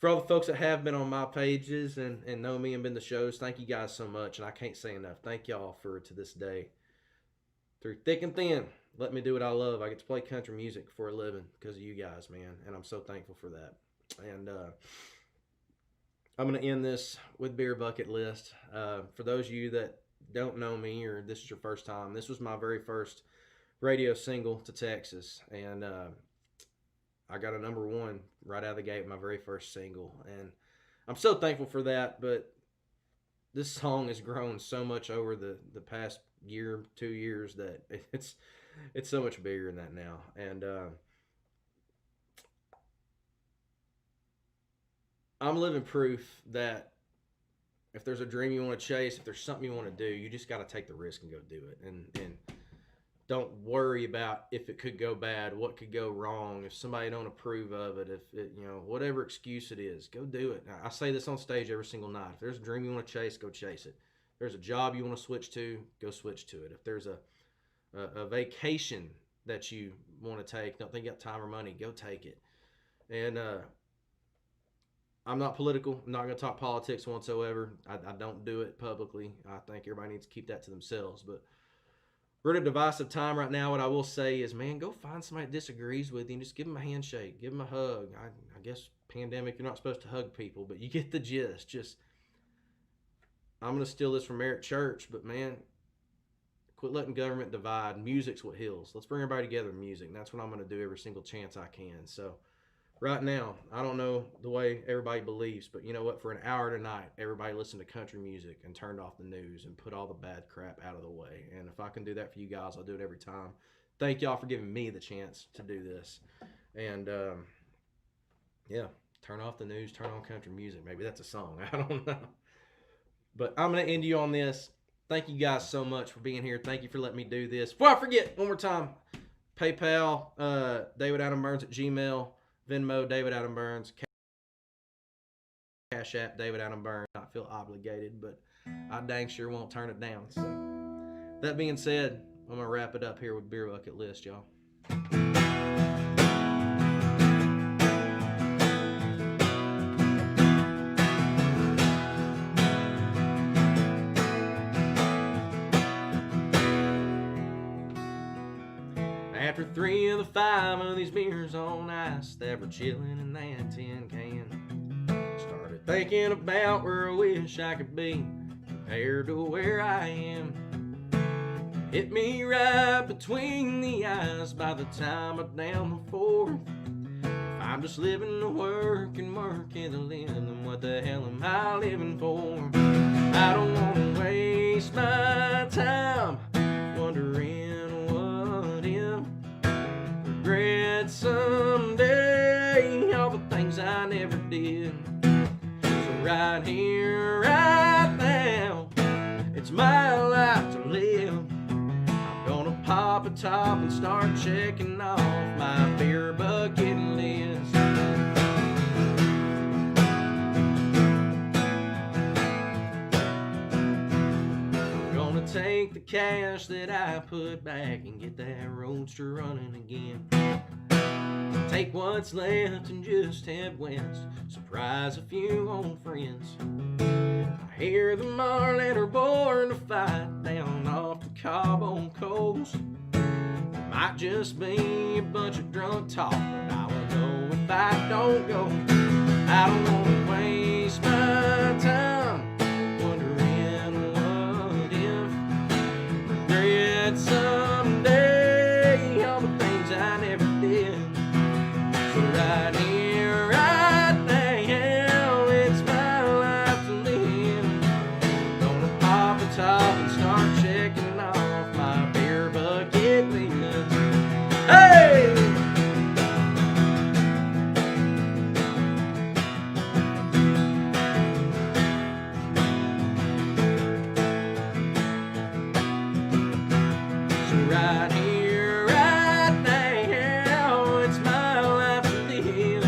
for all the folks that have been on my pages and know me and been to shows, thank you guys so much, and I can't say enough. Thank y'all for, to this day, through thick and thin, let me do what I love. I get to play country music for a living because of you guys, man, and I'm so thankful for that. And I'm going to end this with Beer Bucket List. For those of you that don't know me or this is your first time, this was my very first radio single to Texas, and I got a #1 right out of the gate, my very first single, and I'm so thankful for that. But this song has grown so much over the past year, 2 years, that it's so much bigger than that now. And I'm living proof that if there's a dream you want to chase, if there's something you want to do, you just got to take the risk and go do it. And don't worry about if it could go bad, what could go wrong, if somebody don't approve of it, if it, whatever excuse it is, go do it. I say this on stage every single night. If there's a dream you want to chase, go chase it. If there's a job you want to switch to, go switch to it. If there's a vacation that you want to take, don't think you got time or money, go take it. And I'm not political. I'm not going to talk politics whatsoever. I don't do it publicly. I think everybody needs to keep that to themselves. But we're in a divisive time right now. What I will say is, man, go find somebody that disagrees with you and just give them a handshake. Give them a hug. I guess pandemic, you're not supposed to hug people, but you get the gist. Just, I'm going to steal this from Eric Church, but man, quit letting government divide. Music's what heals. Let's bring everybody together in music. And that's what I'm going to do every single chance I can. So right now, I don't know the way everybody believes, but you know what? For an hour tonight, everybody listened to country music and turned off the news and put all the bad crap out of the way. And if I can do that for you guys, I'll do it every time. Thank y'all for giving me the chance to do this. And yeah, turn off the news, turn on country music. Maybe that's a song. I don't know. But I'm going to end you on this. Thank you guys so much for being here. Thank you for letting me do this. Before I forget, one more time, PayPal, David Adam Byrnes at Gmail. Venmo, David Adam Byrnes. Cash App, David Adam Byrnes. I feel obligated, but I dang sure won't turn it down. So, that being said, I'm going to wrap it up here with Beer Bucket List, y'all. After 3 of the 5 of these beers on ice that were chilling in that tin can, started thinking about where I wish I could be compared to where I am. Hit me right between the eyes by the time I'm down the 4th. If I'm just living to work and working to live, then what the hell am I living for? I don't want to waste my time wondering regret someday all the things I never did. So right here, right now, it's my life to live. I'm gonna pop a top and start checking off my beer bucket list. Gonna take the cash that I put back and get that roadster running again. Take what's left and just head west, surprise a few old friends. I hear the marlin are born to fight down off the Cabo coast. Might just be a bunch of drunk talk, but I will know if I don't go. I don't want to waste my time wondering what if. Regret someday all the things I never did. So right here, right now, it's my life to live. Gonna pop a top and start checking off my beer bucket list. Hey! So right here, right now, it's my life to live.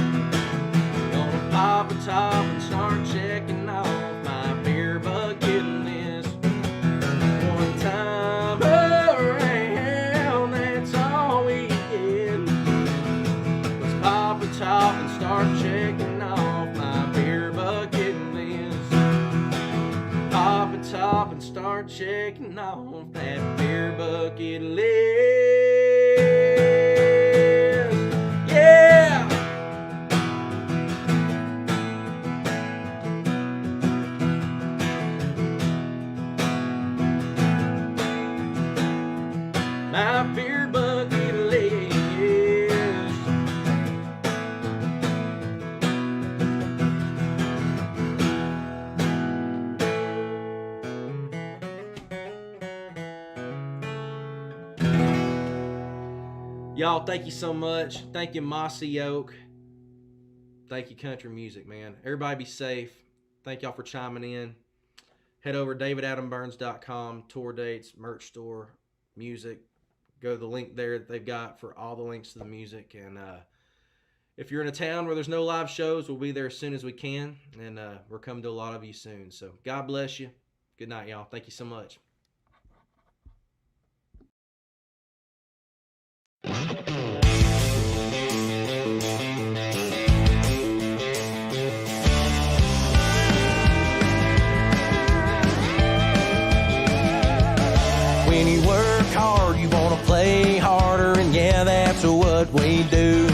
Gonna pop a top and start checking off my beer bucket list. One time start checking off that beer bucket list. Yeah! My beer bucket list. Y'all, thank you so much. Thank you, Mossy Oak. Thank you, Country Music, man. Everybody be safe. Thank y'all for chiming in. Head over to davidadambyrnes.com, tour dates, merch store, music. Go to the link there that they've got for all the links to the music. And if you're in a town where there's no live shows, we'll be there as soon as we can. And we're coming to a lot of you soon. So God bless you. Good night, y'all. Thank you so much. When you work hard, you want to play harder, and yeah, that's what we do.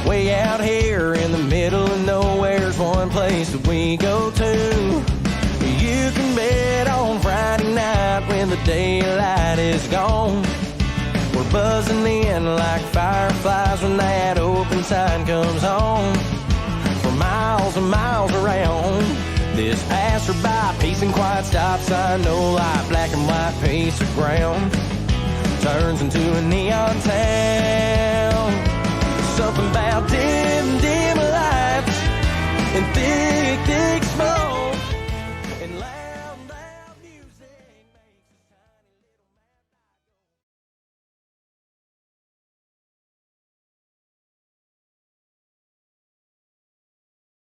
Way out here in the middle of nowhere's one place that we go to. You can bet on Friday night when the daylight is gone, we're buzzing in like fireflies when that open sign comes on. For miles and miles around this passerby, peace and quiet stop sign, no light, black and white piece of ground turns into a neon town. Something about dim, dim lights and thick, thick smoke.